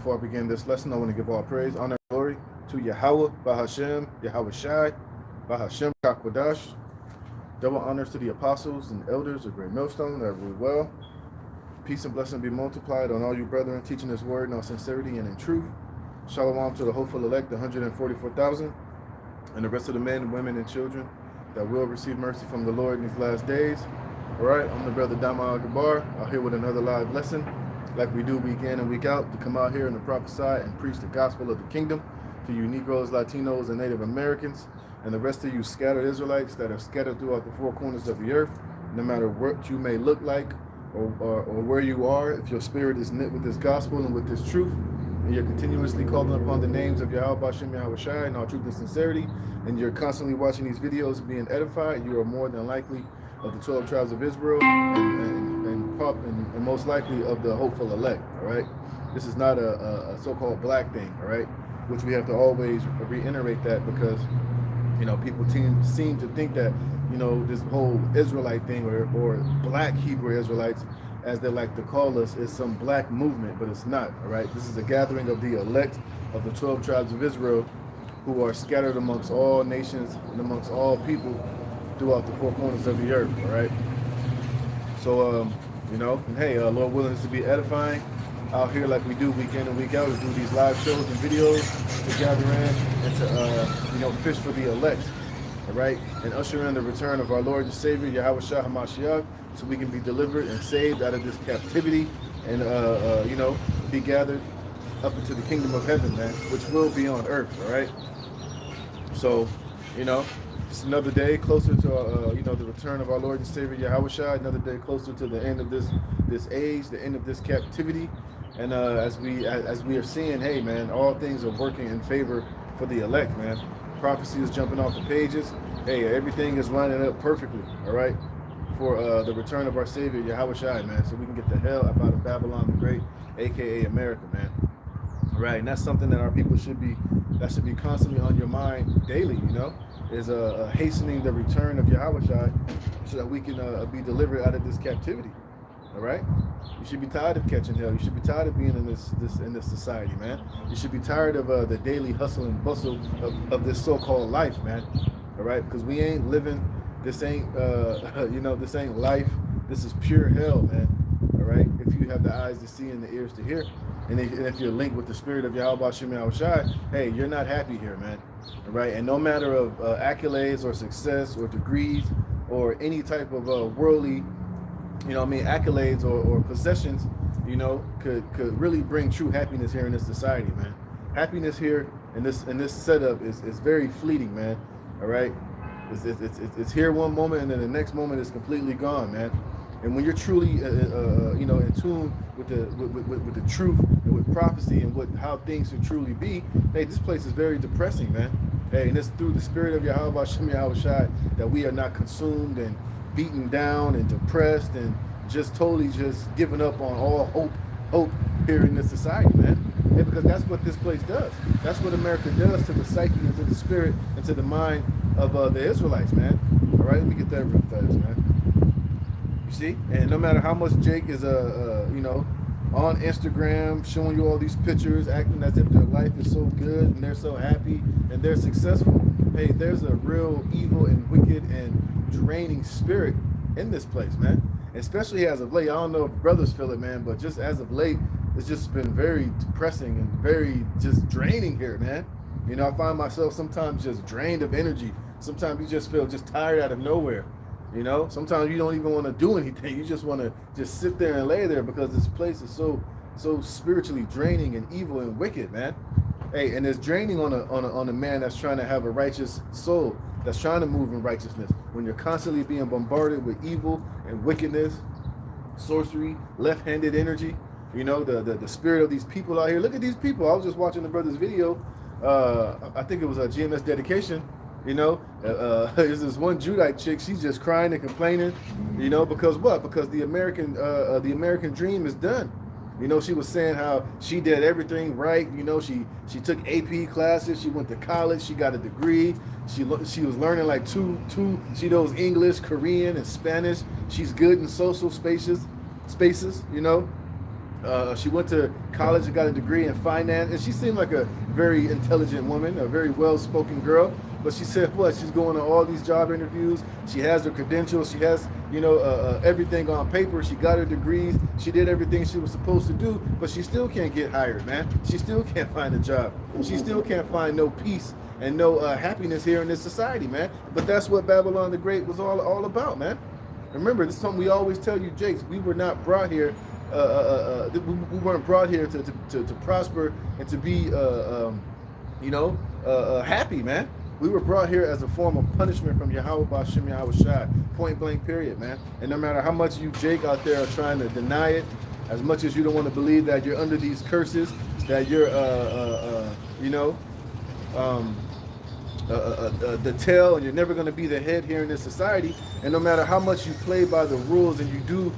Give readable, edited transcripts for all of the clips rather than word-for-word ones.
Before I begin this lesson, I want to give all praise, honor, and glory to Yahweh, Bahashem, Yahweh Shai, Bahashem Kakwadash. Double honors to the apostles and elders of Great Millstone that rule well. Peace and blessing be multiplied on all you brethren, teaching this word in all sincerity and in truth. Shalom to the hopeful elect, the 144,000, and the rest of the men, women, and children that will receive mercy from the Lord in these last days. All right, I'm the brother Dama Al-Gabar, out here with another live lesson, like we do week in and week out, to come out here and to prophesy and preach the gospel of the kingdom to you Negroes, Latinos, and Native Americans, and the rest of you scattered Israelites that are scattered throughout the four corners of the earth, no matter what you may look like or where you are. If your spirit is knit with this gospel and with this truth, and you're continuously calling upon the names of Yahweh Bashem Yahweh Shai in all truth and sincerity, and you're constantly watching these videos being edified, you are more than likely of the 12 tribes of Israel and most likely of the hopeful elect. All right, this is not a so-called black thing. All right, which we have to always reiterate that, because people seem to think that this whole Israelite thing or black Hebrew Israelites, as they like to call us, is some black movement, but it's not. All right, this is a gathering of the elect of the 12 tribes of Israel, who are scattered amongst all nations and amongst all people throughout the four corners of the earth. All right, so and hey, Lord willing, to be edifying out here like we do week in and week out, to do these live shows and videos, to gather in and to fish for the elect. All right, and usher in the return of our Lord and Savior Yahweh Shah HaMashiach, so we can be delivered and saved out of this captivity, and be gathered up into the kingdom of heaven, man, which will be on earth. All right, so just another day closer to the return of our Lord and Savior Yahweh Shai, another day closer to the end of this age, the end of this captivity. And as we are seeing, hey man, all things are working in favor for the elect, man. Prophecy is jumping off the pages. Hey, everything is lining up perfectly, all right, for the return of our Savior Yahweh Shai, man, so we can get the hell out of Babylon the Great, aka America, man. All right, and that's something that our people should be constantly on your mind daily, is hastening the return of Yahweh Shai, so that we can be delivered out of this captivity. All right, you should be tired of catching hell. You should be tired of being in this society, man. You should be tired of the daily hustle and bustle of this so-called life, man. All right, because we ain't living. This ain't this ain't life. This is pure hell, man. All right, if you have the eyes to see and the ears to hear, and if you're linked with the spirit of Yahweh Shem Yahweh Shai, hey, you're not happy here, man. All right, and no matter of accolades or success or degrees or any type of worldly, accolades or possessions, could really bring true happiness here in this society, man. Happiness here in this setup is very fleeting, man. All right, it's here one moment and then the next moment is completely gone, man. And when you're truly, in tune with the truth and with prophecy and how things should truly be, hey, this place is very depressing, man. Hey, and it's through the spirit of Yahweh Shem Yahweh Shai that we are not consumed and beaten down and depressed and just totally just giving up on all hope here in this society, man. Hey, because that's what this place does. That's what America does to the psyche and to the spirit and to the mind of the Israelites, man. All right, let me get that real fast, man. See, and no matter how much Jake is on Instagram showing you all these pictures, acting as if their life is so good and they're so happy and they're successful, hey, there's a real evil and wicked and draining spirit in this place, man. Especially as of late. I don't know if brothers feel it, man, but just as of late, it's just been very depressing and very just draining here, man. I find myself sometimes just drained of energy. Sometimes you just feel just tired out of nowhere. Sometimes you don't even want to do anything. You just want to just sit there and lay there, because this place is so spiritually draining and evil and wicked, man. Hey, and it's draining on a man that's trying to have a righteous soul, that's trying to move in righteousness. When you're constantly being bombarded with evil and wickedness, sorcery, left-handed energy, the spirit of these people out here. Look at these people. I was just watching the brother's video. I think it was a GMS dedication. There's this one Judite chick. She's just crying and complaining. Because what? Because the American dream is done. She was saying how she did everything right. She took AP classes. She went to college. She got a degree. She was learning like she knows English, Korean, and Spanish. She's good in social spaces. She went to college and got a degree in finance, and she seemed like a very intelligent woman, a very well-spoken girl. But she said, "What? She's going to all these job interviews. She has her credentials. She has, everything on paper. She got her degrees. She did everything she was supposed to do, but she still can't get hired, man. She still can't find a job. She still can't find no peace and no happiness here in this society, man. But that's what Babylon the Great was all about, man. Remember, this is something we always tell you, Jakes. We were not brought here. We weren't brought here to prosper and to be, happy, man. We were brought here as a form of punishment from Yahweh Ba'Shem Yahweh Shai, point blank, period, man. And no matter how much you, Jake, out there are trying to deny it, as much as you don't want to believe that you're under these curses, that you're, the tail, and you're never going to be the head here in this society. And no matter how much you play by the rules and you do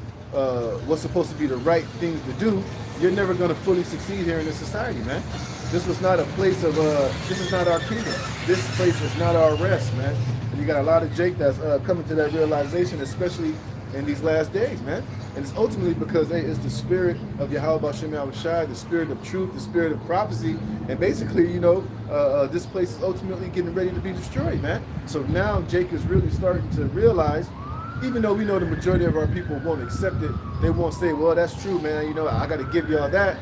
what's supposed to be the right things to do, you're never going to fully succeed here in this society, man. This was not a place of, this is not our kingdom. This place is not our rest, man. And you got a lot of Jake that's coming to that realization, especially in these last days, man. And it's ultimately because it's the spirit of Yahweh Ba'Shem Yahweh Shai, the spirit of truth, the spirit of prophecy. And basically, this place is ultimately getting ready to be destroyed, man. So now Jake is really starting to realize, even though we know the majority of our people won't accept it, they won't say, well, that's true, man. I got to give y'all that.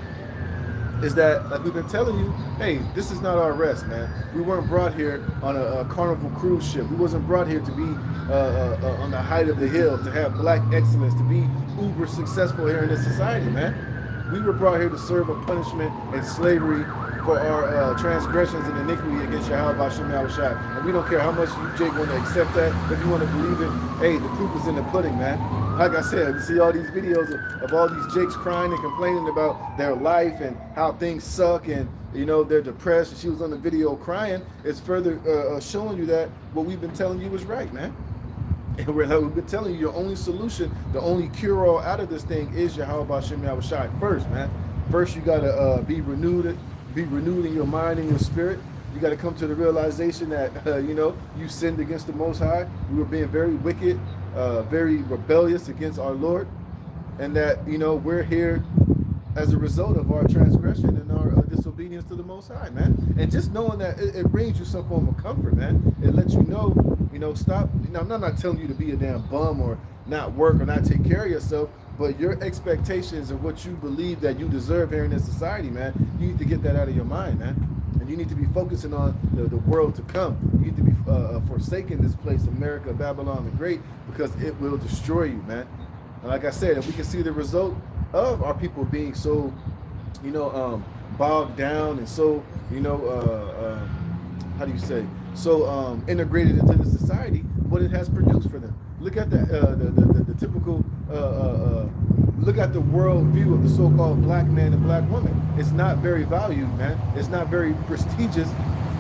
Is that, like we've been telling you, hey, this is not our rest, man. We weren't brought here on a Carnival cruise ship. We wasn't brought here to be on the height of the hill, to have black excellence, to be uber successful here in this society, man. We were brought here to serve a punishment and slavery for our transgressions and iniquity against Yahweh Ba'Shem Yahweh Shai. And we don't care how much you, Jake, want to accept that. If you want to believe it, hey, the proof is in the pudding, man. Like I said, you see all these videos of all these Jakes crying and complaining about their life and how things suck and, they're depressed. And she was on the video crying. It's further showing you that what we've been telling you is right, man. And we've been telling you your only solution, the only cure-all out of this thing is Yahweh Ba'Shem Yahweh Shai first, man. First, you got to be renewed in your mind and your spirit. You got to come to the realization that, you sinned against the Most High. We were being very wicked, very rebellious against our Lord. And that, we're here as a result of our transgression and our disobedience to the Most High, man. And just knowing that, it brings you some form of comfort, man. It lets you know, stop. I'm not telling you to be a damn bum or not work or not take care of yourself. But your expectations and what you believe that you deserve here in this society, man, you need to get that out of your mind, man. And you need to be focusing on the world to come. You need to be forsaking this place, America, Babylon the Great, because it will destroy you, man. And like I said, if we can see the result of our people being so, bogged down and so, so integrated into the society, what it has produced for them. Look at the typical, look at the world view of the so-called black man and black woman. It's not very valued, man. It's not very prestigious,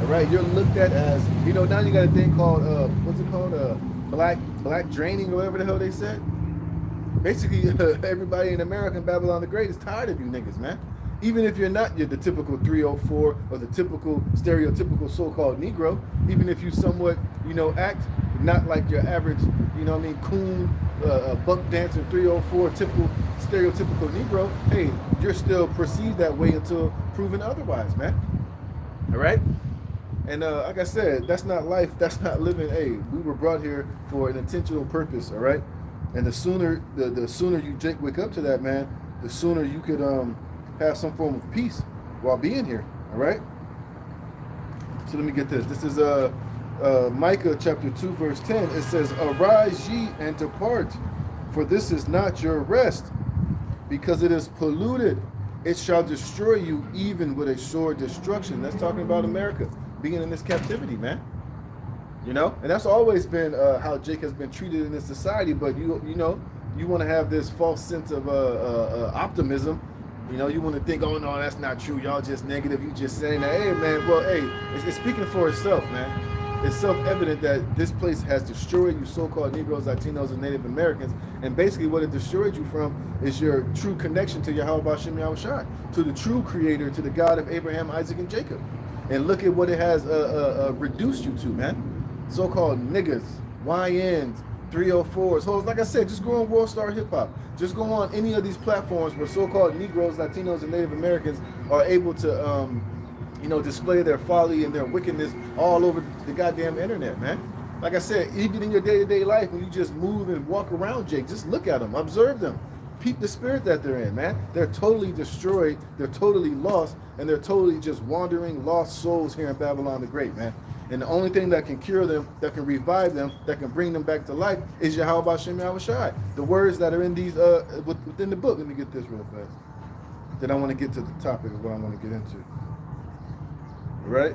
all right? You're looked at as, now you got a thing called, what's it called? Black draining or whatever the hell they said. Basically, everybody in America and Babylon the Great is tired of you niggas, man. Even if you're the typical 304 or the typical stereotypical so-called Negro, even if you somewhat, act not like your average, coon, buck dancer 304 typical stereotypical Negro, hey, you're still perceived that way until proven otherwise, man. All right? And like I said, that's not life, that's not living. Hey, we were brought here for an intentional purpose, all right? And the sooner you wake up to that, man, the sooner you could have some form of peace while being here, all right? So let me get this. This is Micah chapter 2, verse 10. It says, "Arise ye and depart, for this is not your rest, because it is polluted. It shall destroy you even with a sure destruction." That's talking about America being in this captivity, man. And that's always been how Jake has been treated in this society. But you want to have this false sense of optimism. You want to think, oh no, that's not true. Y'all just negative. You just saying that. Hey man, well, hey, it's speaking for itself, man. It's self-evident that this place has destroyed you so-called Negroes, Latinos, and Native Americans. And basically what it destroyed you from is your true connection to Yahweh Ba'Shem Yahweh Shai, to the true creator, to the God of Abraham, Isaac, and Jacob. And look at what it has reduced you to, man. So-called niggas, YNs, 304s. So like I said, just go on World Star Hip Hop. Just go on any of these platforms where so-called Negroes, Latinos, and Native Americans are able to, display their folly and their wickedness all over the goddamn internet, man. Like I said, even in your day-to-day life, when you just move and walk around, Jake, just look at them, observe them, peep the spirit that they're in, man. They're totally destroyed, they're totally lost, and they're totally just wandering, lost souls here in Babylon the Great, man. And the only thing that can cure them, that can revive them, that can bring them back to life is Yahweh Bashem Yahweh Shai. The words that are in these within the book. Let me get this real fast. Then I want to get to the topic of what I want to get into. Right?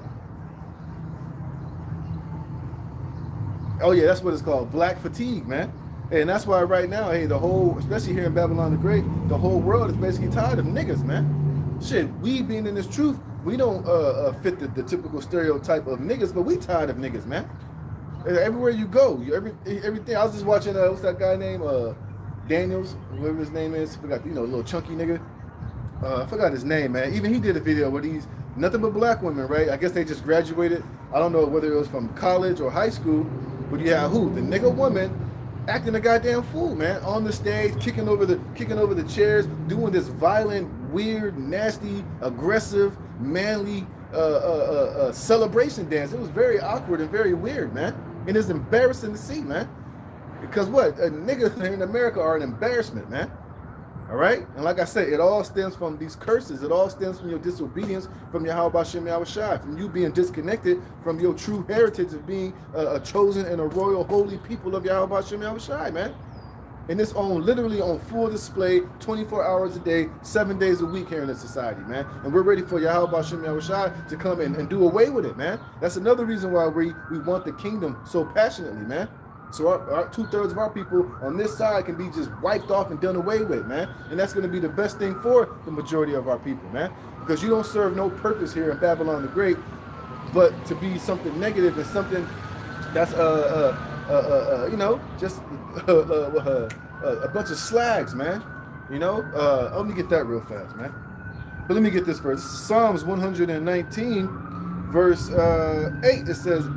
Oh yeah, that's what it's called. Black fatigue, man. And that's why right now, hey, the whole, especially here in Babylon the Great, the whole world is basically tired of niggas, man. Shit, we being in this truth, we don't fit the typical stereotype of niggas, but we tired of niggas, man. Everywhere you go, everything. I was just watching, what's that guy named? Daniels, whatever his name is. Forgot, little chunky nigga. I forgot his name, man. Even he did a video where these nothing but black women, right? I guess they just graduated. I don't know whether it was from college or high school, but you had who? The nigga woman acting a goddamn fool, man, on the stage, kicking over the chairs, doing this violent, weird, nasty, aggressive, manly celebration dance. It was very awkward and very weird, man. And it's embarrassing to see, man. Because what? Niggas in America are an embarrassment, man. All right? And like I said, it all stems from these curses. It all stems from your disobedience, from Yahweh Bashem Yahweh Shai, from you being disconnected from your true heritage of being a chosen and a royal holy people of Yahweh Bashem Yahweh Shai, man. And it's literally on full display 24 hours a day, 7 days a week here in this society, man. And we're ready for Yahweh Bashem Yahweh Shai to come in and do away with it, man. That's another reason why we want the kingdom so passionately, man. So our 2/3 of our people on this side can be just wiped off and done away with, man. And that's going to be the best thing for the majority of our people, man. Because you don't serve no purpose here in Babylon the Great, but to be something negative and something that's just a bunch of slags, man. Let me get that real fast, man. But let me get this verse. Psalms 119, verse 8. It says,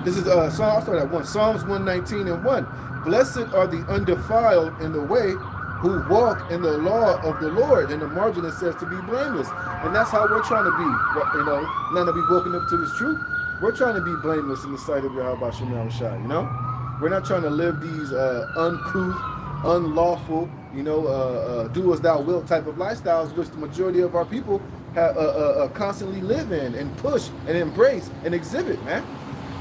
this is I'll start at 1. Psalms 119 and 1. Blessed are the undefiled in the way, who walk in the law of the Lord. In the margin it says to be blameless. And that's how we're trying to be, now that we've woken up to this truth. We're trying to be blameless in the sight of Yahweh Bashem Yahweh Shai, We're not trying to live these uncouth, unlawful, do as thou wilt type of lifestyles, which the majority of our people have, constantly live in and push and embrace and exhibit, man.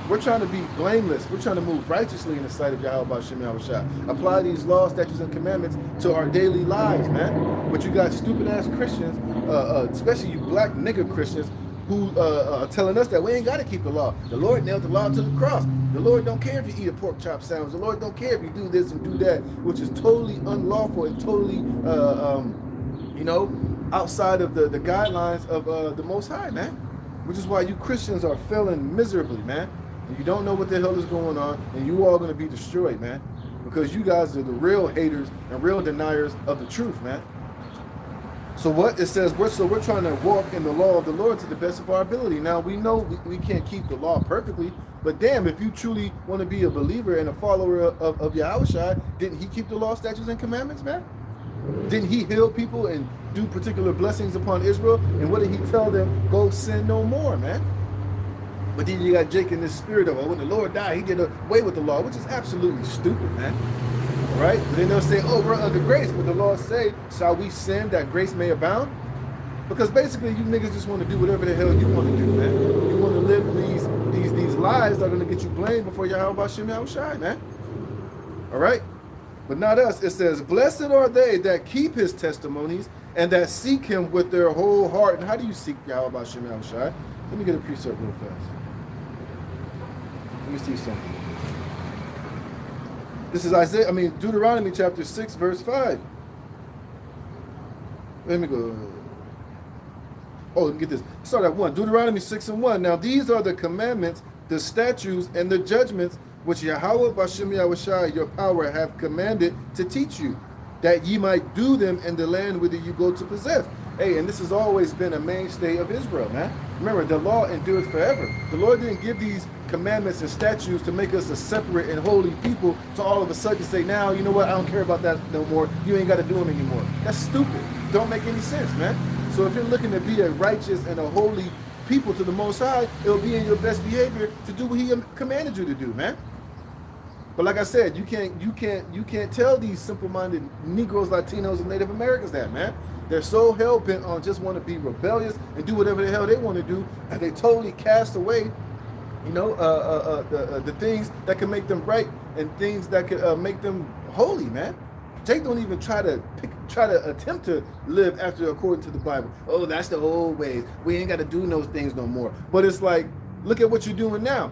We're trying to be blameless. We're trying to move righteously in the sight of Yahweh Bashem Yahweh Shai. Apply these laws, statutes, and commandments to our daily lives, man. But you got stupid-ass Christians, especially you black nigga Christians, who are telling us that we ain't got to keep the law. The Lord nailed the law to the cross. The Lord don't care if you eat a pork chop sandwich. The Lord don't care if you do this and do that, which is totally unlawful and totally, outside of the guidelines of the Most High, man. Which is why you Christians are failing miserably, man. And you don't know what the hell is going on, and you all going to be destroyed, man. Because you guys are the real haters and real deniers of the truth, man. So what it says, we're trying to walk in the law of the Lord to the best of our ability. Now we know we can't keep the law perfectly, but damn, if you truly want to be a believer and a follower of Yahushua, didn't he keep the law, statutes, and commandments, man? Didn't he heal people and do particular blessings upon Israel? And what did he tell them? Go sin no more, man. But then you got Jake in this spirit of, when the Lord died, he did away with the law, which is absolutely stupid, man. Right? But then they'll say, we're under grace. But the Lord say, shall we sin that grace may abound? Because basically you niggas just want to do whatever the hell you want to do, man. You want to live these lives that are going to get you blamed before Yahweh Bashem Yahweh Shai, man. All right? But not us. It says, blessed are they that keep his testimonies and that seek him with their whole heart. And how do you seek Yahweh Bashem Yahweh Shai? Let me get a precept real fast. Let me see something. This is Deuteronomy chapter 6, verse 5. Let me go. Let me get this. Start at 1. Deuteronomy 6 and 1. Now these are the commandments, the statutes, and the judgments which Yahweh Bashem Yahweh Shai, your power, have commanded to teach you, that ye might do them in the land whither you go to possess. Hey, and this has always been a mainstay of Israel, man. Remember, the law endures forever. The Lord didn't give these commandments and statutes to make us a separate and holy people to all of a sudden say, now, you know what, I don't care about that no more. You ain't got to do them anymore. That's stupid. Don't make any sense, man. So if you're looking to be a righteous and a holy people to the Most High, it'll be in your best behavior to do what He commanded you to do, man. But like I said, you can't tell these simple-minded Negroes, Latinos, and Native Americans that, man. They're so hell-bent on just want to be rebellious and do whatever the hell they want to do, and they totally cast away, you know, the things that can make them right and things that can make them holy, man. They don't even try to attempt to live after according to the Bible. Oh, that's the old ways. We ain't got to do those things no more. But it's like, look at what you're doing now.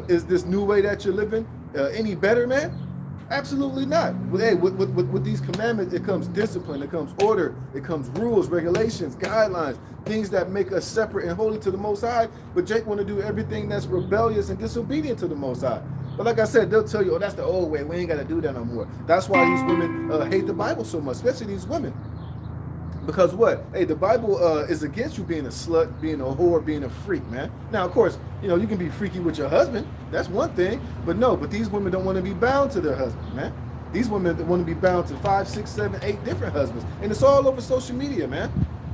Is this new way that you're living any better, man? Absolutely not. Hey, with these commandments, it comes discipline, it comes order, it comes rules, regulations, guidelines, things that make us separate and holy to the Most High. But Jake want to do everything that's rebellious and disobedient to the Most High. But like I said, they'll tell you, oh, that's the old way. We ain't got to do that no more. That's why these women hate the Bible so much, especially these women. Because what? Hey, the Bible is against you being a slut, being a whore, being a freak, man. Now, of course, you know, you can be freaky with your husband. That's one thing. But no, but these women don't want to be bound to their husband, man. These women want to be bound to 5, 6, 7, 8 different husbands. And it's all over social media, man.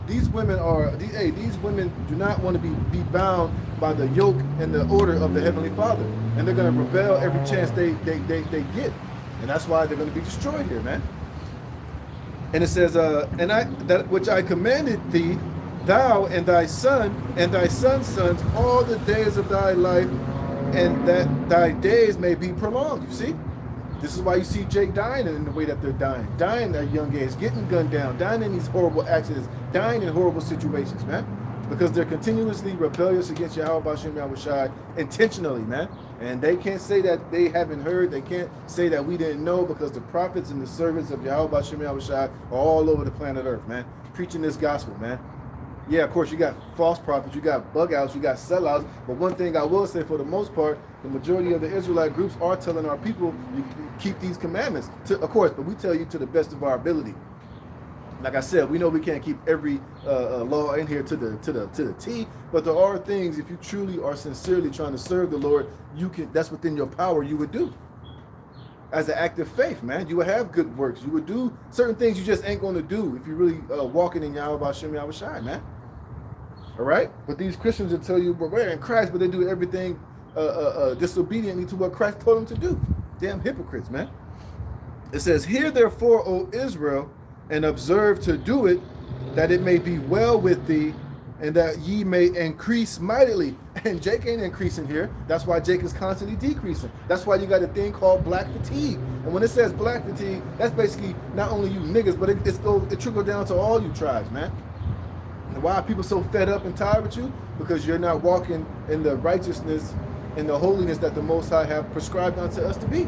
These women these women do not want to be bound by the yoke and the order of the Heavenly Father. And they're going to rebel every chance they get. And that's why they're going to be destroyed here, man. And it says, and that which I commanded thee, thou and thy son and thy son's sons, all the days of thy life, and that thy days may be prolonged. You see? This is why you see Jake dying in the way that they're dying at young age, getting gunned down, dying in these horrible accidents, dying in horrible situations, man. Because they're continuously rebellious against Yahweh B'Shem Yahushai intentionally, man. And they can't say that they haven't heard. They can't say that we didn't know, because the prophets and the servants of Yahweh B'Shem Yahushai are all over the planet Earth, man, preaching this gospel, man. Yeah, of course, you got false prophets, you got bug outs, you got sellouts. But one thing I will say, for the most part, the majority of the Israelite groups are telling our people, you keep these commandments. Of course, but we tell you to the best of our ability. Like I said, we know we can't keep every law in here to the T, but there are things, if you truly are sincerely trying to serve the Lord, you can. That's within your power. You would do as an act of faith, man. You would have good works. You would do certain things you just ain't going to do if you're really walking in Yahweh B'Shem Yahushai, man. All right, but these Christians will tell you, but we're in Christ, but they do everything disobediently to what Christ told them to do. Damn hypocrites, man. It says, "Hear therefore, O Israel, and observe to do it, that it may be well with thee, and that ye may increase mightily." And Jake ain't increasing here. That's why Jake is constantly decreasing. That's why you got a thing called black fatigue. And when it says black fatigue, that's basically not only you niggas, but it trickles down to all you tribes, man. And why are people so fed up and tired with you? Because you're not walking in the righteousness and the holiness that the Most High have prescribed unto us to be.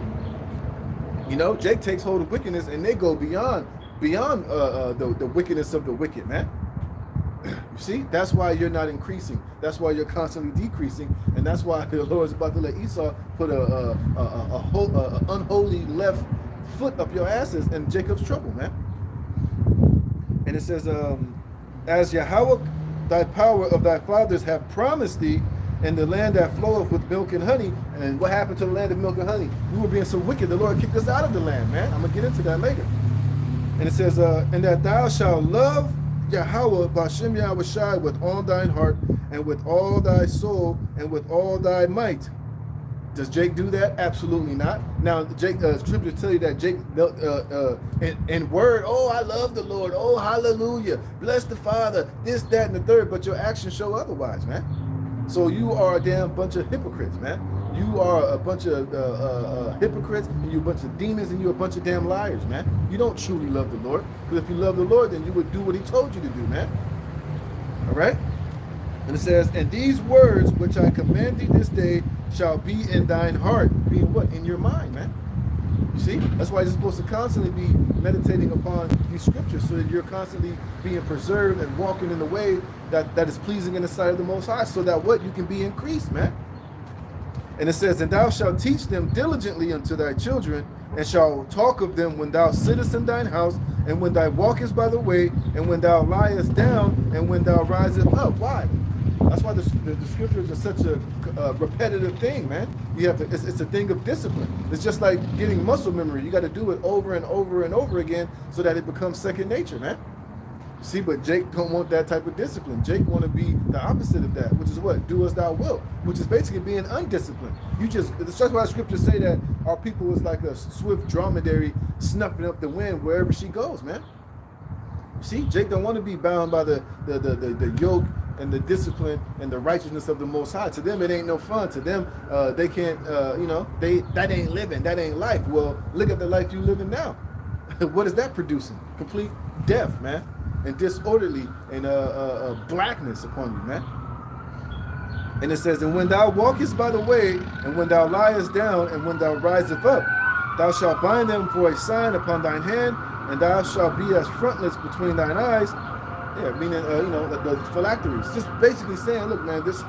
You know, Jake takes hold of wickedness, and they go beyond the wickedness of the wicked, man. You see, that's why you're not increasing. That's why you're constantly decreasing, and that's why the Lord is about to let Esau put a unholy left foot up your asses in Jacob's trouble, man. And it says, as Yahweh, thy power of thy fathers have promised thee, in the land that floweth with milk and honey. And what happened to the land of milk and honey? We were being so wicked, the Lord kicked us out of the land, man. I'm gonna get into that later. And it says, and that thou shalt love Yahweh B'Shem Yahushai with all thine heart, and with all thy soul, and with all thy might. Does Jake do that? Absolutely not. Now, Jake, scripture tell you that Jake, in word, oh, I love the Lord, oh, hallelujah, bless the Father, this, that, and the third, but your actions show otherwise, man. So you are a damn bunch of hypocrites, man. You are a bunch of hypocrites, and you a bunch of demons, and you a bunch of damn liars, man. You don't truly love the Lord, because if you love the Lord, then you would do what he told you to do, man. All right? And it says, and these words which I command thee this day shall be in thine heart. Being what? In your mind, man. You see? That's why you're supposed to constantly be meditating upon these scriptures, so that you're constantly being preserved and walking in the way that is pleasing in the sight of the Most High, so that what? You can be increased, man. And it says, and thou shalt teach them diligently unto thy children, and shalt talk of them when thou sittest in thine house, and when thou walkest by the way, and when thou liest down, and when thou risest up. Why? That's why the scriptures are such a repetitive thing, man. You have to. It's a thing of discipline. It's just like getting muscle memory. You got to do it over and over and over again so that it becomes second nature, man. See, but Jake don't want that type of discipline. Jake want to be the opposite of that, which is what? Do as thou wilt, which is basically being undisciplined. That's why the scriptures say that our people is like a swift dromedary snuffing up the wind wherever she goes, man. See, Jake don't want to be bound by the yoke and the discipline and the righteousness of the Most High. To them, it ain't no fun. To them, they can't, that ain't living, that ain't life. Well, look at the life you living now. What is that producing? Complete death, man. And disorderly and blackness upon you, man. And it says, and when thou walkest by the way, and when thou liest down, and when thou risest up, thou shalt bind them for a sign upon thine hand, and thou shalt be as frontlets between thine eyes. Yeah, meaning the phylacteries. Just basically saying, look, man, these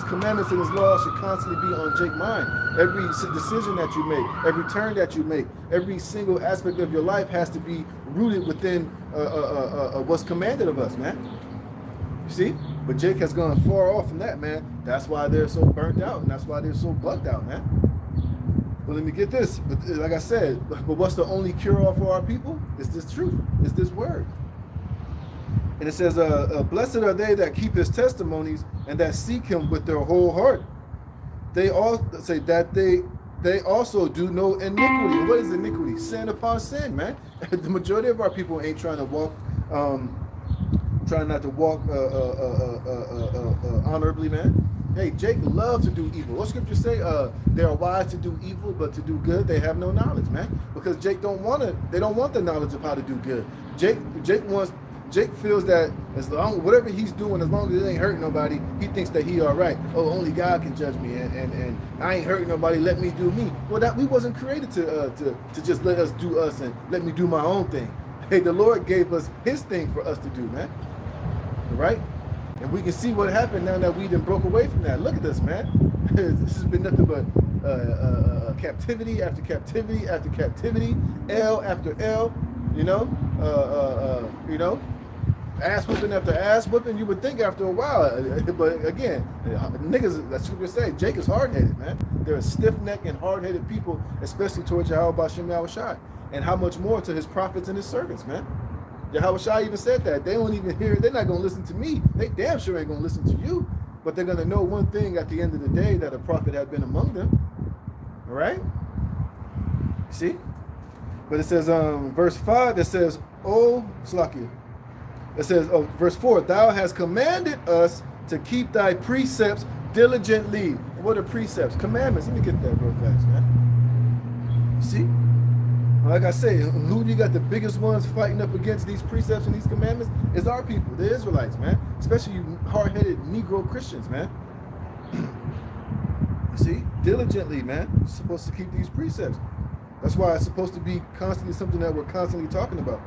commandments and this law should constantly be on Jake's mind. Every decision that you make, every turn that you make, every single aspect of your life has to be rooted within what's commanded of us, man. You see? But Jake has gone far off from that, man. That's why they're so burnt out, and that's why they're so bugged out, man. But let me get this. But like I said, but what's the only cure-all for our people? It's this truth. It's this word. And it says, blessed are they that keep his testimonies and that seek him with their whole heart. They all say that they also do no iniquity. What is iniquity? Sin upon sin, man. The majority of our people ain't trying to walk, trying not to walk honorably, man. Hey, Jake loves to do evil. What scriptures say? They are wise to do evil, but to do good they have no knowledge, man. Because Jake they don't want the knowledge of how to do good. Jake feels that as long whatever he's doing, as long as it ain't hurting nobody, he thinks that he all right. Oh, only God can judge me, and I ain't hurting nobody. Let me do me. Well, that we wasn't created to just let us do us and let me do my own thing. Hey, the Lord gave us His thing for us to do, man. Right? And we can see what happened now that we done broke away from that. Look at this, man. This has been nothing but captivity after captivity after captivity, L after L. Ass whipping after ass whipping. You would think after a while, but again, niggas, that's what we say. Jake is hard-headed, man. They're a stiff-necked and hard-headed people, especially towards Yahweh B'Shem Yahushai, and how much more to his prophets and his servants, man. Yahushai even said that. They don't even hear, they're not going to listen to me. They damn sure ain't going to listen to you, but they're going to know one thing at the end of the day, that a prophet had been among them. All right? See? But it says, verse 5, it says, Slakia. It says, verse 4, thou hast commanded us to keep thy precepts diligently. What are precepts? Commandments. Let me get that real fast, man. See? Like I say, who do you got the biggest ones fighting up against these precepts and these commandments? Is our people, the Israelites, man. Especially you hard-headed Negro Christians, man. You see? Diligently, man. You're supposed to keep these precepts. That's why it's supposed to be constantly something that we're constantly talking about.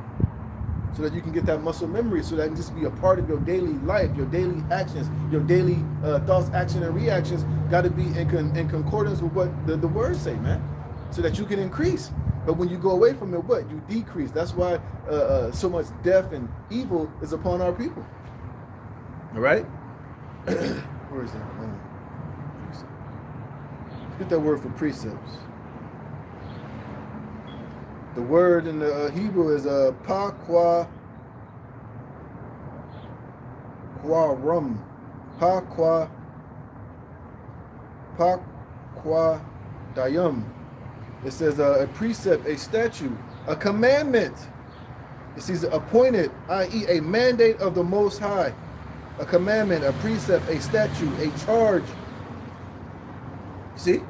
So that you can get that muscle memory, so that it can just be a part of your daily life, your daily actions, your daily thoughts, action, and reactions got to be in concordance with what the words say, man. So that you can increase. But when you go away from it, what? You decrease. That's why so much death and evil is upon our people. All right? Where is that? Get that word for precepts. The word in the Hebrew is pa-qua-rum. Pa-qua-dayum. It says a precept, a statute, a commandment. It says appointed, i.e. a mandate of the Most High. A commandment, a precept, a statute, a charge. See?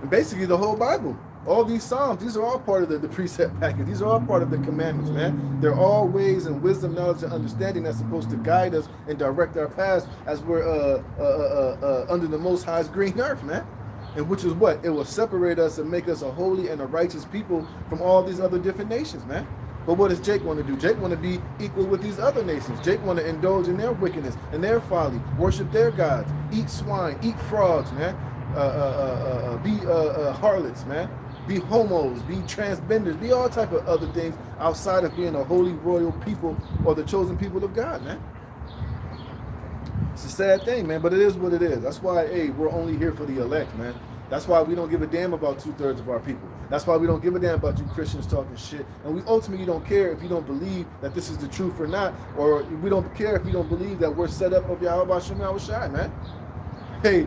And basically the whole Bible. All these Psalms, these are all part of the precept package. These are all part of the commandments, man. They're all ways and wisdom, knowledge, and understanding that's supposed to guide us and direct our paths as we're under the Most High's green earth, man. And which is what? It will separate us and make us a holy and a righteous people from all these other different nations, man. But what does Jake want to do? Jake want to be equal with these other nations. Jake want to indulge in their wickedness and their folly, worship their gods, eat swine, eat frogs, man, be harlots, man. Be homos, be transgenders, be all type of other things outside of being a holy royal people or the chosen people of God, man. It's a sad thing, man, but it is what it is. That's why, hey, we're only here for the elect, man. That's why we don't give a damn about 2/3 of our people. That's why we don't give a damn about you Christians talking shit. And we ultimately don't care if you don't believe that this is the truth or not, or we don't care if you don't believe that we're set up of Yahweh Hashem Yahweh Shai, man. Hey,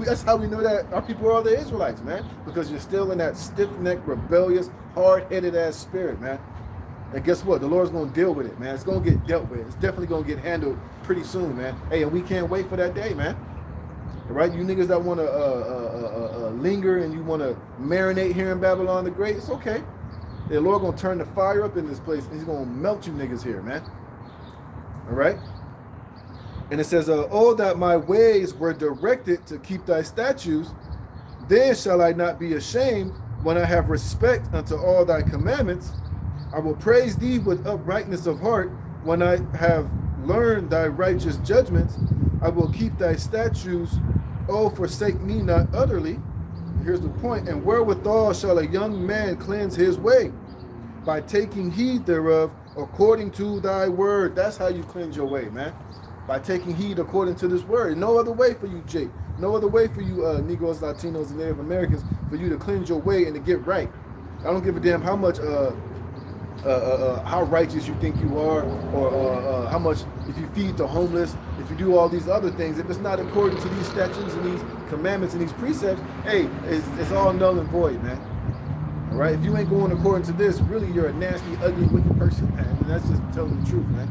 that's how we know that our people are the Israelites, man, because you're still in that stiff-necked, rebellious, hard-headed ass spirit, man. And guess what? The Lord's going to deal with it, man. It's going to get dealt with. It's definitely going to get handled pretty soon, man. Hey, and we can't wait for that day, man. Right? You niggas that want to linger and you want to marinate here in Babylon the Great, it's okay. The Lord going to turn the fire up in this place, and he's going to melt you niggas here, man. All right? And it says, oh, that my ways were directed to keep thy statutes, then shall I not be ashamed when I have respect unto all thy commandments. I will praise thee with uprightness of heart when I have learned thy righteous judgments. I will keep thy statutes. Oh, forsake me not utterly. Here's the point. And wherewithal shall a young man cleanse his way? By taking heed thereof according to thy word. That's how you cleanse your way, man. By taking heed according to this word. No other way for you, Jake. No other way for you Negroes, Latinos, and Native Americans for you to cleanse your way and to get right. I don't give a damn how much how righteous you think you are, or how much, if you feed the homeless, if you do all these other things, if it's not according to these statutes and these commandments and these precepts, hey, it's all null and void, man. All right, if you ain't going according to this, really you're a nasty, ugly, wicked person, man. And that's just telling the truth, man.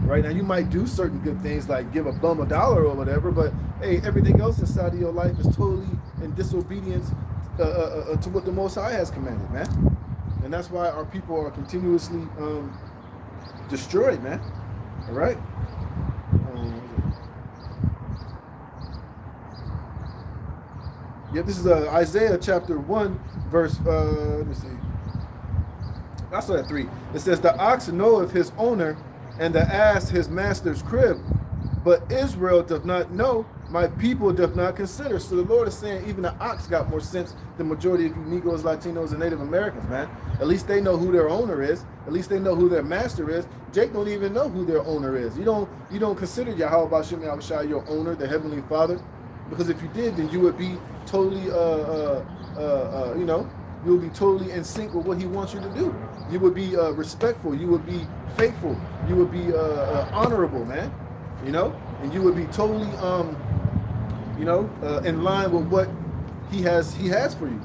Right now, you might do certain good things like give a bum $1 or whatever, but hey, everything else inside of your life is totally in disobedience to what the Most High has commanded, man. And that's why our people are continuously destroyed, man. All right? Yep, this is Isaiah chapter 1, verse, let me see. I saw that 3. It says, the ox knoweth his owner, and the ass his master's crib. But Israel doth not know, my people doth not consider. So the Lord is saying even the ox got more sense than the majority of you Negroes, Latinos, and Native Americans, man. At least they know who their owner is. At least they know who their master is. Jake don't even know who their owner is. You don't consider Yahweh Hashem Yahweh Shai your owner, the Heavenly Father. Because if you did, then you would be totally, you would be totally in sync with what he wants you to do. You would be respectful. You would be faithful. You would be honorable, man. You know, and you would be totally, in line with what he has for you.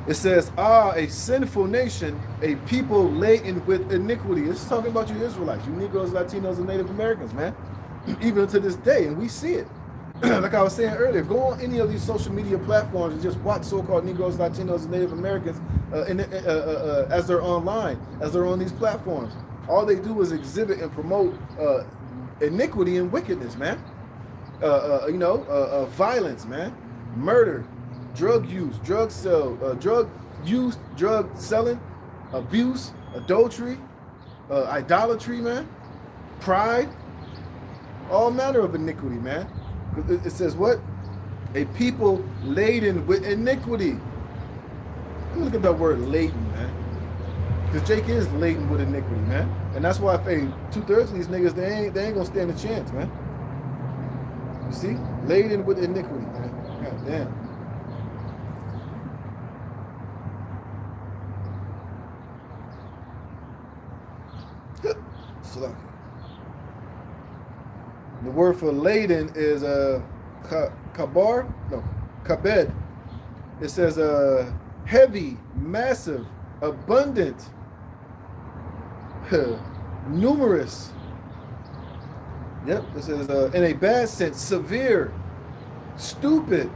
It says, a sinful nation, a people laden with iniquity. It's talking about you Israelites, you Negroes, Latinos, and Native Americans, man. Even to this day, and we see it. Like I was saying earlier, go on any of these social media platforms and just watch so-called Negroes, Latinos, and Native Americans as they're online, as they're on these platforms. All they do is exhibit and promote iniquity and wickedness, man. Violence, man. Murder, drug use, drug selling, abuse, adultery, idolatry, man. Pride, all manner of iniquity, man. It says what? A people laden with iniquity. Let me look at that word laden, man. Because Jake is laden with iniquity, man. And that's why I say 2/3 of these niggas, they ain't gonna stand a chance, man. You see? Laden with iniquity, man. God damn. The word for laden is kabed. It says heavy, massive, abundant, numerous. Yep, it says in a bad sense, severe, stupid.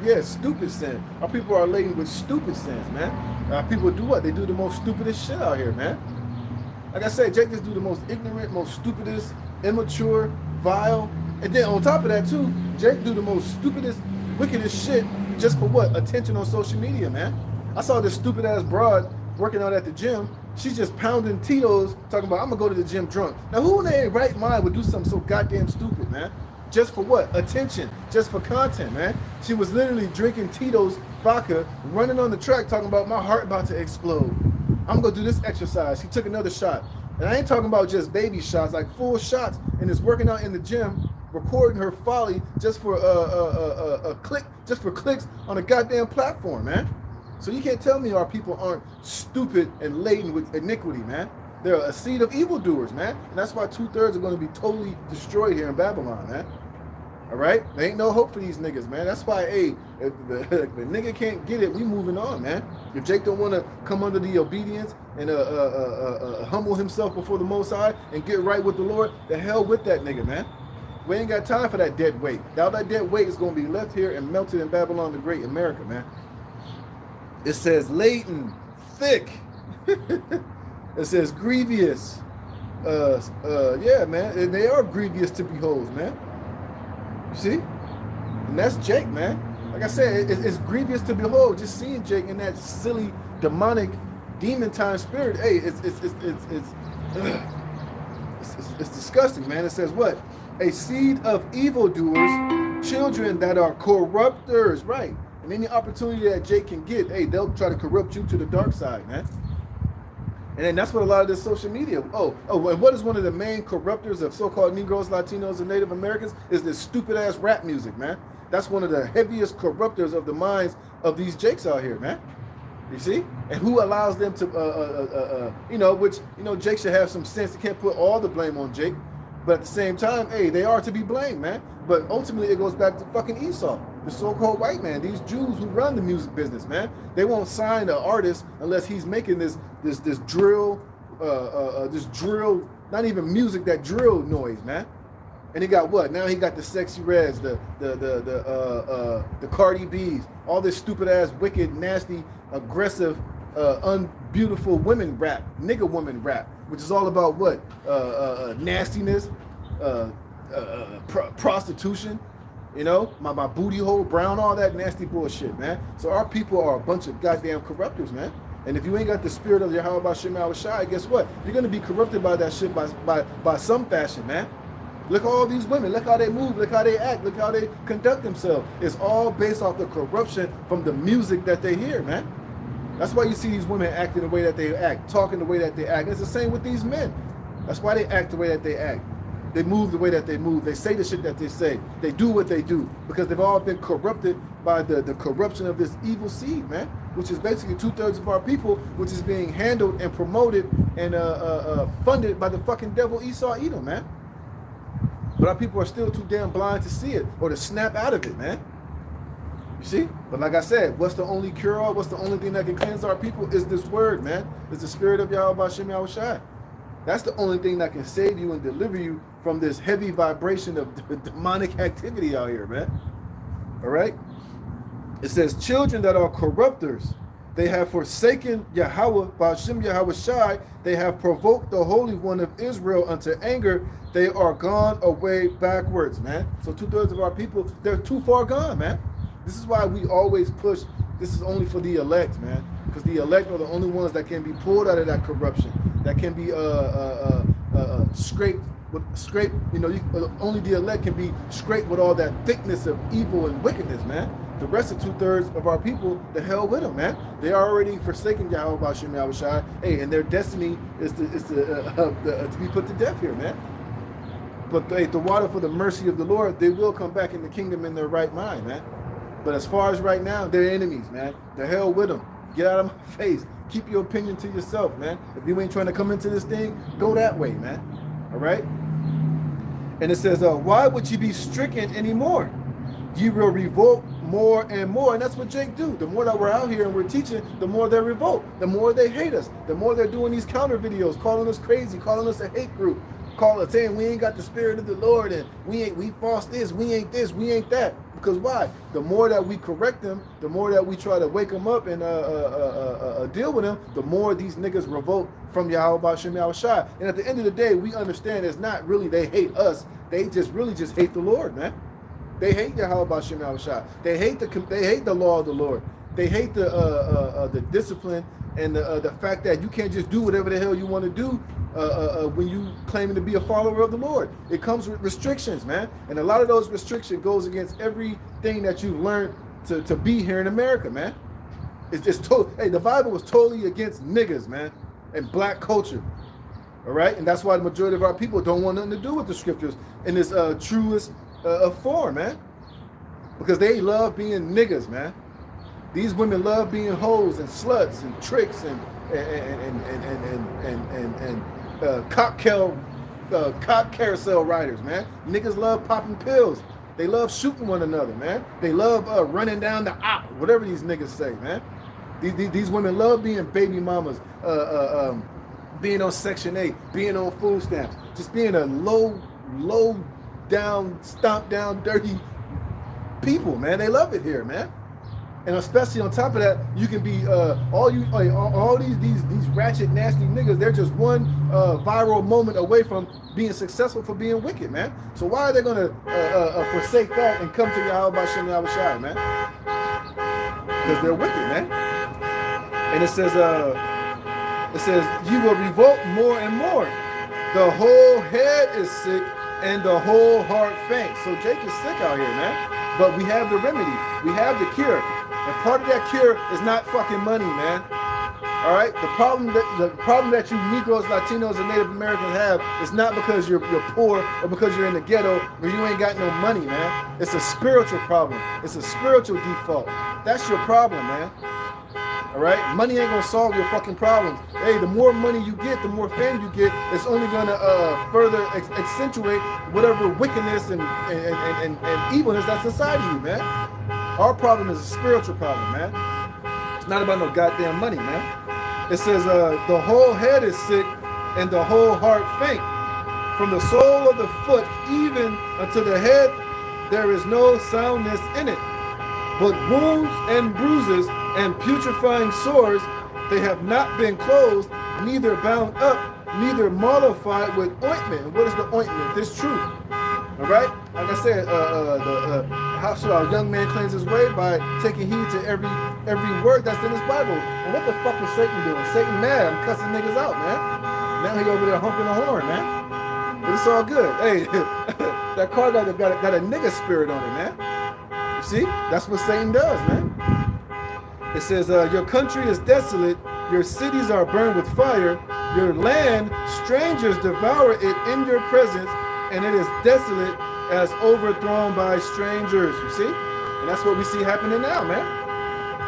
Yeah, stupid sin. Our people are laden with stupid sins, man. Our people do what? They do the most stupidest shit out here, man. Like I said, Jake just do the most ignorant, most stupidest, immature, vile, and then on top of that too, Jake do the most stupidest, wickedest shit just for what? Attention on social media, man. I saw this stupid ass broad working out at the gym. She's just pounding Tito's, talking about I'm gonna go to the gym drunk. Now who in their right mind would do something so goddamn stupid, man? Just for what? Attention, just for content, man. She was literally drinking Tito's vodka, running on the track, talking about my heart about to explode. I'm gonna do this exercise. She took another shot. And I ain't talking about just baby shots, like full shots, and is working out in the gym recording her folly just for a click, just for clicks on a goddamn platform, man. So you can't tell me our people aren't stupid and laden with iniquity, man. They're a seed of evildoers, man. And that's why 2/3 are going to be totally destroyed here in Babylon, man. All right? There ain't no hope for these niggas, man. That's why, hey, if the nigga can't get it, we moving on, man. If Jake don't want to come under the obedience and humble himself before the Most High and get right with the Lord, the hell with that nigga, man. We ain't got time for that dead weight. Now that dead weight is going to be left here and melted in Babylon the Great, America, man. It says laden, thick. It says grievous. Yeah, man. And they are grievous to behold, man. You see? And that's Jake, man. Like I said, it's grievous to behold. Just seeing Jake in that silly, demonic, demon time spirit. Hey, it's disgusting, man. It says what? A seed of evildoers, children that are corrupters, right? And any opportunity that Jake can get, hey, they'll try to corrupt you to the dark side, man. And then that's what a lot of this social media. Oh, and what is one of the main corruptors of so-called Negroes, Latinos, and Native Americans is this stupid-ass rap music, man. That's one of the heaviest corruptors of the minds of these Jakes out here, man. You see? And who allows them to, Jake should have some sense. You can't put all the blame on Jake. But at the same time, hey, they are to be blamed, man. But ultimately, it goes back to fucking Esau, the so-called white man. These Jews who run the music business, man. They won't sign an artist unless he's making this drill, not even music, that drill noise, man. And he got what? Now he got the Sexy Reds, the Cardi B's, all this stupid ass, wicked, nasty, aggressive, unbeautiful women rap, nigga woman rap, which is all about what? Nastiness, prostitution, you know, my booty hole, brown, all that nasty bullshit, man. So our people are a bunch of goddamn corruptors, man. And if you ain't got the spirit of Yahweh Bashim Shai, guess what? You're gonna be corrupted by that shit by some fashion, man. Look at all these women. Look how they move. Look how they act. Look how they conduct themselves. It's all based off the corruption from the music that they hear, man. That's why you see these women acting the way that they act, talking the way that they act. It's the same with these men. That's why they act the way that they act. They move the way that they move. They say the shit that they say. They do what they do because they've all been corrupted by the corruption of this evil seed, man, which is basically 2/3 of our people, which is being handled and promoted and funded by the fucking devil Esau Edom, man. But our people are still too damn blind to see it or to snap out of it, man. You see? But like I said, what's the only cure-all? What's the only thing that can cleanse our people is this word, man. It's the spirit of Yahweh Bashim Yahushai. That's the only thing that can save you and deliver you from this heavy vibration of demonic activity out here, man. All right? It says, children that are corrupters, they have forsaken Yahweh, Bashim Yahushai, they have provoked the Holy One of Israel unto anger, they are gone away backwards, man. So 2/3 of our people, they're too far gone, man. This is why we always push, this is only for the elect, man. Because the elect are the only ones that can be pulled out of that corruption, that can be scraped, you know, only the elect can be scraped with all that thickness of evil and wickedness, man. The rest of 2/3 of our people, the hell with them, man. They are already forsaken Yahweh Bashim Yahushai. Hey, and their destiny is to be put to death here, man. But the water for the mercy of the Lord, they will come back in the kingdom in their right mind, man. But as far as right now, they're enemies, man. The hell with them. Get out of my face. Keep your opinion to yourself, man. If you ain't trying to come into this thing, go that way, man. All right? And it says, why would you be stricken anymore? You will revolt more and more. And that's what Jake do. The more that we're out here and we're teaching, the more they revolt. The more they hate us. The more they're doing these counter videos, calling us crazy, calling us a hate group, calling us saying we ain't got the spirit of the Lord and we false this, we ain't that. Because why? The more that we correct them, the more that we try to wake them up and deal with them, the more these niggas revolt from Yahweh Bashim Yahushai. And at the end of the day, we understand it's not really they hate us. They really just hate the Lord, man. They hate Yahweh Bashim Yahushai. They hate the law of the Lord. They hate the discipline and the fact that you can't just do whatever the hell you want to do when you claiming to be a follower of the Lord. It comes with restrictions, man. And a lot of those restrictions goes against everything that you've learned to be here in America, man. It's just hey, the Bible was totally against niggas, man, and black culture. All right, and that's why the majority of our people don't want nothing to do with the scriptures in this truest form, man. Because they love being niggas, man. These women love being hoes and sluts and tricks and cock carousel riders, man. Niggas love popping pills. They love shooting one another, man. They love running down the op, whatever these niggas say, man. These women love being baby mamas, being on Section 8, being on food stamps, just being a low down, stomp down, dirty people, man. They love it here, man. And especially on top of that, you can be all these ratchet, nasty niggas. They're just one viral moment away from being successful for being wicked, man. So why are they gonna forsake that and come to Yahweh B'Shem Yahweh Shai, man? Because they're wicked, man. And it says you will revolt more and more. The whole head is sick and the whole heart faints. So Jake is sick out here, man. But we have the remedy. We have the cure. And part of that cure is not fucking money, man. All right? The problem that you Negroes, Latinos, and Native Americans have is not because you're poor or because you're in the ghetto or you ain't got no money, man. It's a spiritual problem. It's a spiritual default. That's your problem, man. All right? Money ain't gonna solve your fucking problems. Hey, the more money you get, the more fame you get, it's only gonna further accentuate whatever wickedness and evilness that's inside of you, man. Our problem is a spiritual problem, man. It's not about no goddamn money, man. It says the whole head is sick and the whole heart faint. From the sole of the foot even unto the head, there is no soundness in it. But wounds and bruises and putrefying sores, they have not been closed, neither bound up, neither mollified with ointment. And what is the ointment? This truth. All right? Like I said, how should a young man cleanse his way? By taking heed to every word that's in his Bible. And what the fuck is Satan doing? Satan mad. I'm cussing niggas out, man. Now he over there humping the horn, man. But it's all good. Hey, that car got a nigga spirit on it, man. You see? That's what Satan does, man. It says, your country is desolate, your cities are burned with fire, your land, strangers devour it in your presence, and it is desolate as overthrown by strangers. You see? And that's what we see happening now, man.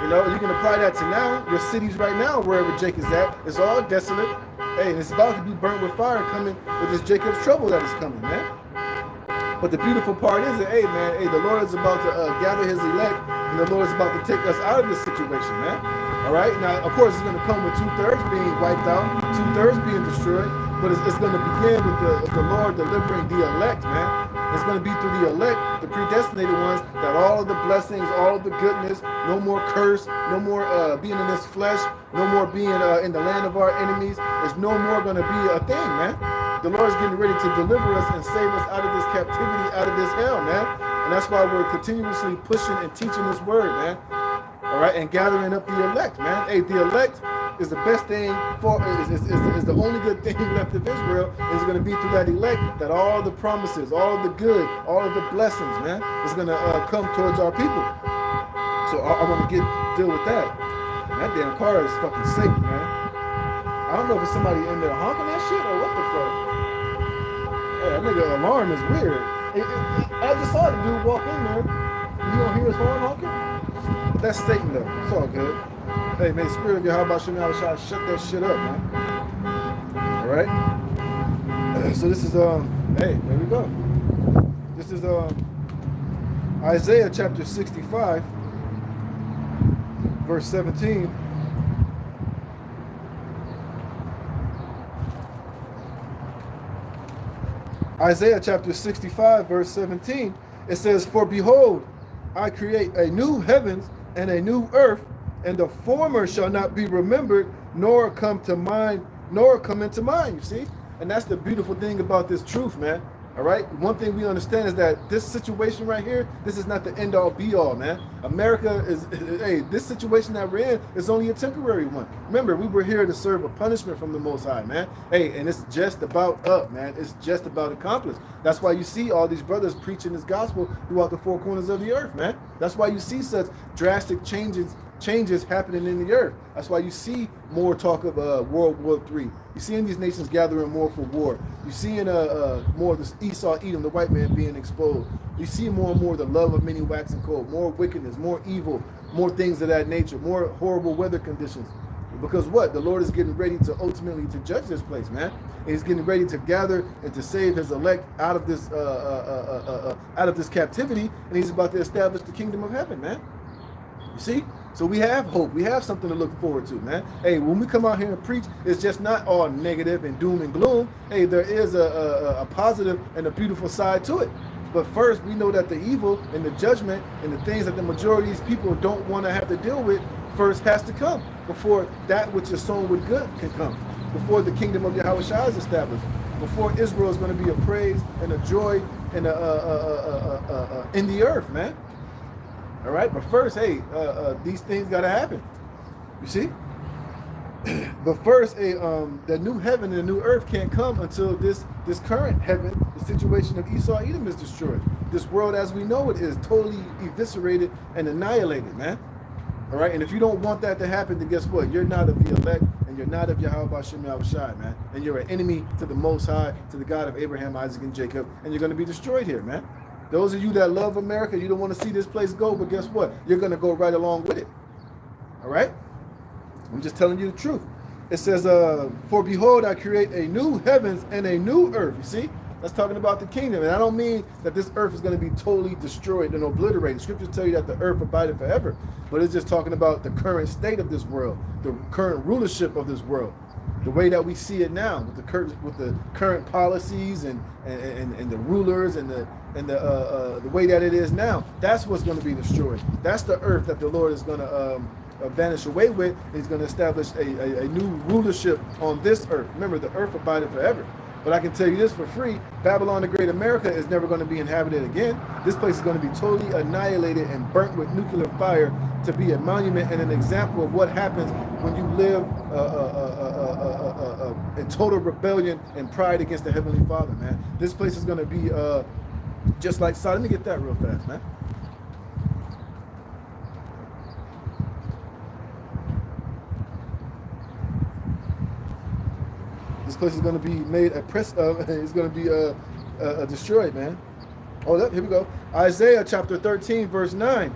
You know, you can apply that to now. Your cities right now, wherever Jake is at, is all desolate. Hey, and it's about to be burnt with fire coming with this Jacob's trouble that is coming, man. But the beautiful part is that, hey, man, hey, the Lord is about to gather his elect, and the Lord is about to take us out of this situation, man. All right? Now, of course, it's going to come with 2/3 being wiped out, 2/3 being destroyed, but it's going to begin with the Lord delivering the elect, man. It's going to be through the elect, the predestinated ones, that all of the blessings, all of the goodness, no more curse, no more being in this flesh, no more being in the land of our enemies. There's no more going to be a thing, man. The Lord's getting ready to deliver us and save us out of this captivity, out of this hell, man. And that's why we're continuously pushing and teaching this word, man. All right, and gathering up the elect, man. Hey, the elect is the best thing is the only good thing left of Israel. Is going to be through that elect that all the promises, all of the good, all of the blessings, man, is going to come towards our people. So I want to deal with that. And that damn car is fucking sick, man. I don't know if it's somebody in there honking that shit or what the fuck. Hey, that nigga alarm is weird. I just saw the dude walk in there. You don't hear his horn honking? But that's Satan though. It's all good. Hey, may the spirit of Yahweh B'Shem Yahweh Shai shut that shit up, man. All right. So this is hey, there we go. This is Isaiah chapter 65, verse 17. Isaiah chapter 65, verse 17, it says, for behold, I create a new heavens and a new earth, and the former shall not be remembered, nor come to mind, nor come into mind, you see? And that's the beautiful thing about this truth, man. All right? One thing we understand is that this situation right here, this is not the end all be all, man. America is, hey, this situation that we're in is only a temporary one. Remember, we were here to serve a punishment from the Most High, man. Hey, and it's just about up, man. It's just about accomplished. That's why you see all these brothers preaching this gospel throughout the four corners of the earth, man. That's why you see such drastic changes changes happening in the earth. That's why you see more talk of World War III. You see in these nations gathering more for war. You see in more of this Esau, Edom, the white man being exposed. You see more and more the love of many waxing cold, more wickedness, more evil, more things of that nature, more horrible weather conditions. Because what? The Lord is getting ready to ultimately to judge this place, man. And he's getting ready to gather and to save his elect out of this captivity, and he's about to establish the kingdom of heaven, man. You see? So we have hope. We have something to look forward to, man. Hey, when we come out here and preach, it's just not all negative and doom and gloom. Hey, there is a positive and a beautiful side to it. But first, we know that the evil and the judgment and the things that the majority of these people don't want to have to deal with first has to come before that which is sown with good can come, before the kingdom of Yahweh Shai is established, before Israel is going to be a praise and a joy and in the earth, man. All right, but first, hey, these things got to happen. You see? But first, the new heaven and the new earth can't come until this current heaven, the situation of Esau, Edom, is destroyed. This world as we know it is totally eviscerated and annihilated, man. All right, and if you don't want that to happen, then guess what? You're not of the elect, and you're not of Yahweh Hashem Yahweh Shai, man. And you're an enemy to the Most High, to the God of Abraham, Isaac, and Jacob, and you're going to be destroyed here, man. Those of you that love America, you don't want to see this place go, but guess what? You're going to go right along with it. All right? I'm just telling you the truth. It says, for behold, I create a new heavens and a new earth. You see? That's talking about the kingdom. And I don't mean that this earth is going to be totally destroyed and obliterated. Scriptures tell you that the earth abideth forever. But it's just talking about the current state of this world, the current rulership of this world, the way that we see it now, with the current policies and the rulers and the way that it is now. That's what's going to be destroyed. That's the earth that the Lord is going to vanish away with. He's going to establish a new rulership on this earth. Remember, the earth abideth forever. But I can tell you this for free, Babylon the Great America is never going to be inhabited again. This place is going to be totally annihilated and burnt with nuclear fire to be a monument and an example of what happens when you live in total rebellion and pride against the Heavenly Father, man. This place is going to be just like Sodom. Let me get that real fast, man. This place is going to be made it's going to be destroyed, man. Oh, look, here we go. Isaiah chapter 13, verse 9.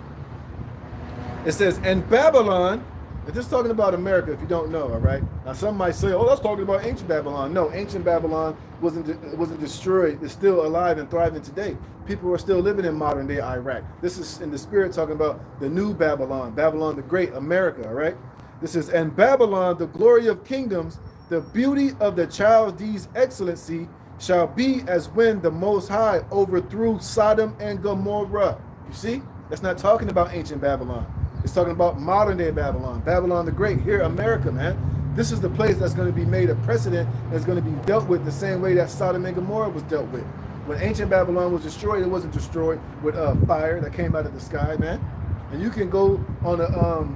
It says, and Babylon, and this is talking about America, if you don't know, all right? Now, some might say, oh, that's talking about ancient Babylon. No, ancient Babylon wasn't destroyed. It's still alive and thriving today. People are still living in modern-day Iraq. This is in the spirit talking about the new Babylon, Babylon the Great, America, all right? This is, and Babylon, the glory of kingdoms, the beauty of the Chaldees' excellency shall be as when the Most High overthrew Sodom and Gomorrah. You see? That's not talking about ancient Babylon. It's talking about modern-day Babylon, Babylon the Great, here, America, man. This is the place that's going to be made a precedent and it's going to be dealt with the same way that Sodom and Gomorrah was dealt with. When ancient Babylon was destroyed, it wasn't destroyed with fire that came out of the sky, man. And you can go on a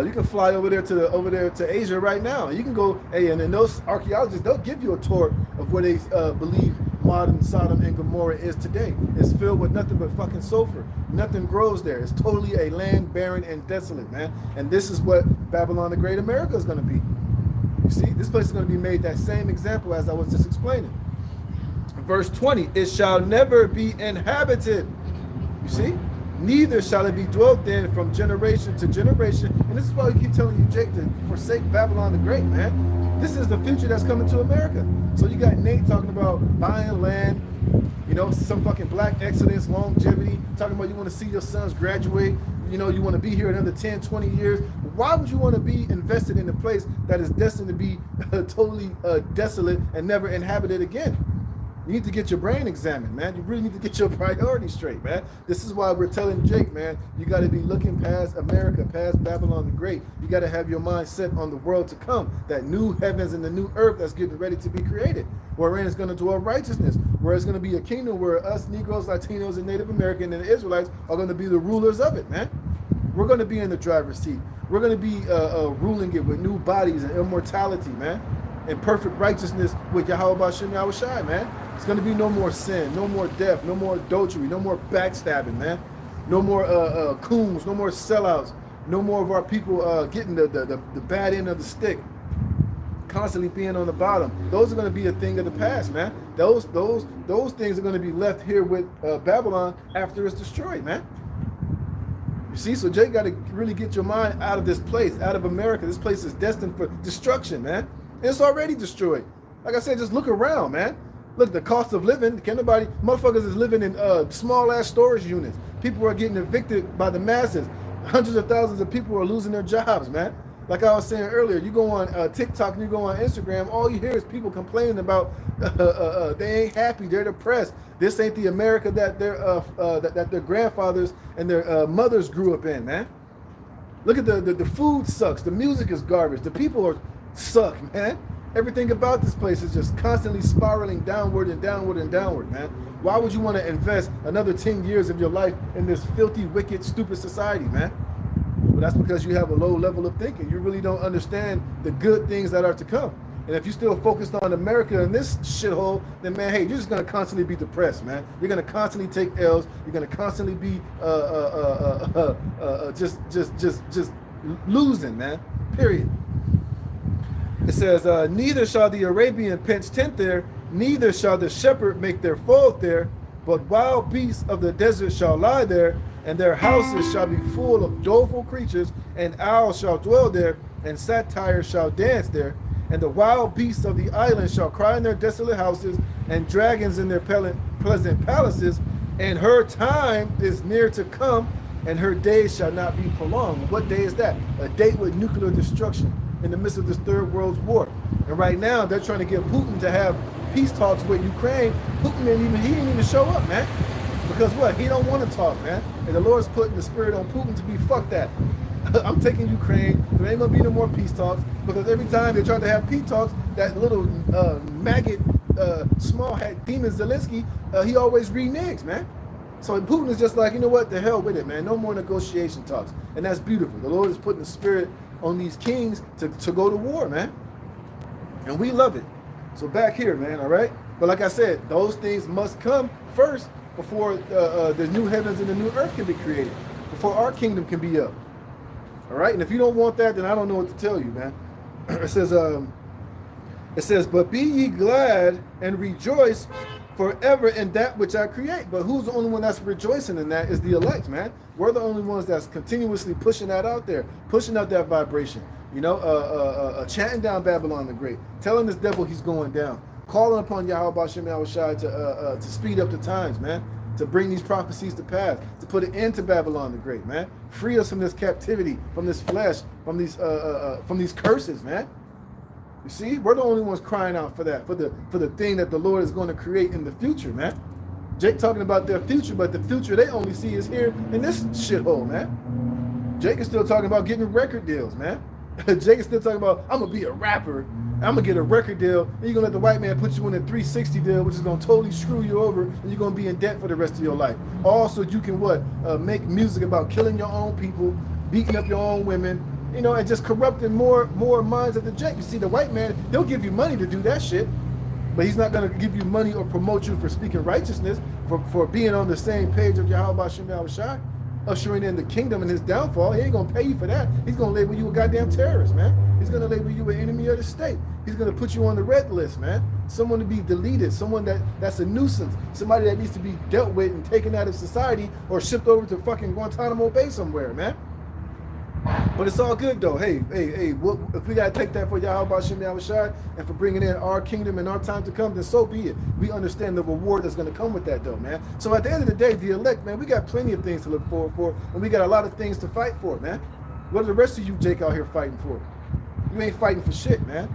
you can fly over there to Asia right now. You can go, hey, and then those archaeologists, they'll give you a tour of where they believe modern Sodom and Gomorrah is today. It's filled with nothing but fucking sulfur. Nothing grows there. It's totally a land barren and desolate, man. And this is what Babylon the Great America is going to be. You see, this place is going to be made that same example as I was just explaining. Verse 20, it shall never be inhabited. You see? Neither shall it be dwelt in from generation to generation. And this is why we keep telling you, Jake, to forsake Babylon the Great, man. This is the future that's coming to America. So you got Nate talking about buying land, you know, some fucking black excellence, longevity, talking about you want to see your sons graduate, you know, you want to be here another 10, 20 years. Why would you want to be invested in a place that is destined to be totally desolate and never inhabited again? You need to get your brain examined, man. You really need to get your priorities straight, man. This is why we're telling Jake, man, you got to be looking past America, past Babylon the Great. You got to have your mind set on the world to come, that new heavens and the new earth that's getting ready to be created, wherein it's going to dwell righteousness, where it's going to be a kingdom where us Negroes, Latinos, and Native American and the Israelites are going to be the rulers of it, man. We're going to be in the driver's seat. We're going to be ruling it with new bodies and immortality, man, and perfect righteousness with Yahweh Hashem Yahweh Shai, man. It's going to be no more sin, no more death, no more adultery, no more backstabbing, man. No more coons, no more sellouts. No more of our people getting the bad end of the stick, constantly being on the bottom. Those are going to be a thing of the past, man. Those things are going to be left here with Babylon after it's destroyed, man. You see, so Jake got to really get your mind out of this place, out of America. This place is destined for destruction, man. And it's already destroyed. Like I said, just look around, man. Look, the cost of living. Can nobody, motherfuckers is living in small ass storage units. People are getting evicted by the masses. Hundreds of thousands of people are losing their jobs, man. Like I was saying earlier, you go on TikTok and you go on Instagram, all you hear is people complaining about they ain't happy, they're depressed. This ain't the America that their grandfathers and their mothers grew up in, man. Look at the food sucks, the music is garbage, the people are suck, man. Everything about this place is just constantly spiraling downward and downward and downward, man. Why would you want to invest another 10 years of your life in this filthy, wicked, stupid society, man? Well, that's because you have a low level of thinking. You really don't understand the good things that are to come. And if you're still focused on America and this shithole, then man, hey, you're just gonna constantly be depressed, man. You're gonna constantly take L's. You're gonna constantly be just losing, man. Period. It says, neither shall the Arabian pitch tent there, neither shall the shepherd make their fold there, but wild beasts of the desert shall lie there, and their houses shall be full of doleful creatures, and owls shall dwell there, and satyrs shall dance there, and the wild beasts of the island shall cry in their desolate houses, and dragons in their pleasant palaces, and her time is near to come, and her days shall not be prolonged. What day is that? A date with nuclear destruction in the midst of this third world war. And right now they're trying to get Putin to have peace talks with Ukraine. Putin didn't even show up, man. Because what? He don't want to talk, man. And the Lord's putting the spirit on Putin to be fuck that. I'm taking Ukraine. There ain't gonna be no more peace talks, because every time they try to have peace talks, that little maggot, small hat demon Zelensky, he always reneges, man. So Putin is just like, you know what? The hell with it, man. No more negotiation talks. And that's beautiful. The Lord is putting the spirit on these kings to go to war, man. And we love it. So back here, man, all right? But like I said, those things must come first before the new heavens and the new earth can be created, before our kingdom can be up. All right? And if you don't want that, then I don't know what to tell you, man. It says, but be ye glad and rejoice forever in that which I create. But who's the only one that's rejoicing in that is the elect, man. We're the only ones that's continuously pushing that out there, pushing out that vibration, you know, chanting down Babylon the Great, telling this devil he's going down, calling upon Yahweh Bashem Yahushai to speed up the times, man, to bring these prophecies to pass, to put an end to Babylon the Great, man. Free us from this captivity, from this flesh, from these curses, man. You see, we're the only ones crying out for that, for the thing that the Lord is going to create in the future, man. Jake talking about their future, but the future they only see is here in this shithole, man. Jake is still talking about getting record deals, man. Jake is still talking about, I'm going to be a rapper, I'm going to get a record deal, and you're going to let the white man put you in a 360 deal, which is going to totally screw you over, and you're going to be in debt for the rest of your life. Also, you can what? Make music about killing your own people, beating up your own women, you know, and just corrupting more minds of the Jake. You see, the white man, he'll give you money to do that shit, but he's not going to give you money or promote you for speaking righteousness, for being on the same page of Yahweh Bashem Yahushai, ushering in the kingdom and his downfall. He ain't going to pay you for that. He's going to label you a goddamn terrorist, man. He's going to label you an enemy of the state. He's going to put you on the red list, man. Someone to be deleted, someone that's a nuisance, somebody that needs to be dealt with and taken out of society or shipped over to fucking Guantanamo Bay somewhere, man. But it's all good though. Hey, if we gotta take that for Yahweh Bashem Yahushai and for bringing in our kingdom and our time to come, then so be it. We understand the reward that's gonna come with that though, man. So at the end of the day, the elect, man, we got plenty of things to look forward for, and we got a lot of things to fight for, man. What are the rest of you, Jake, out here fighting for? You ain't fighting for shit, man.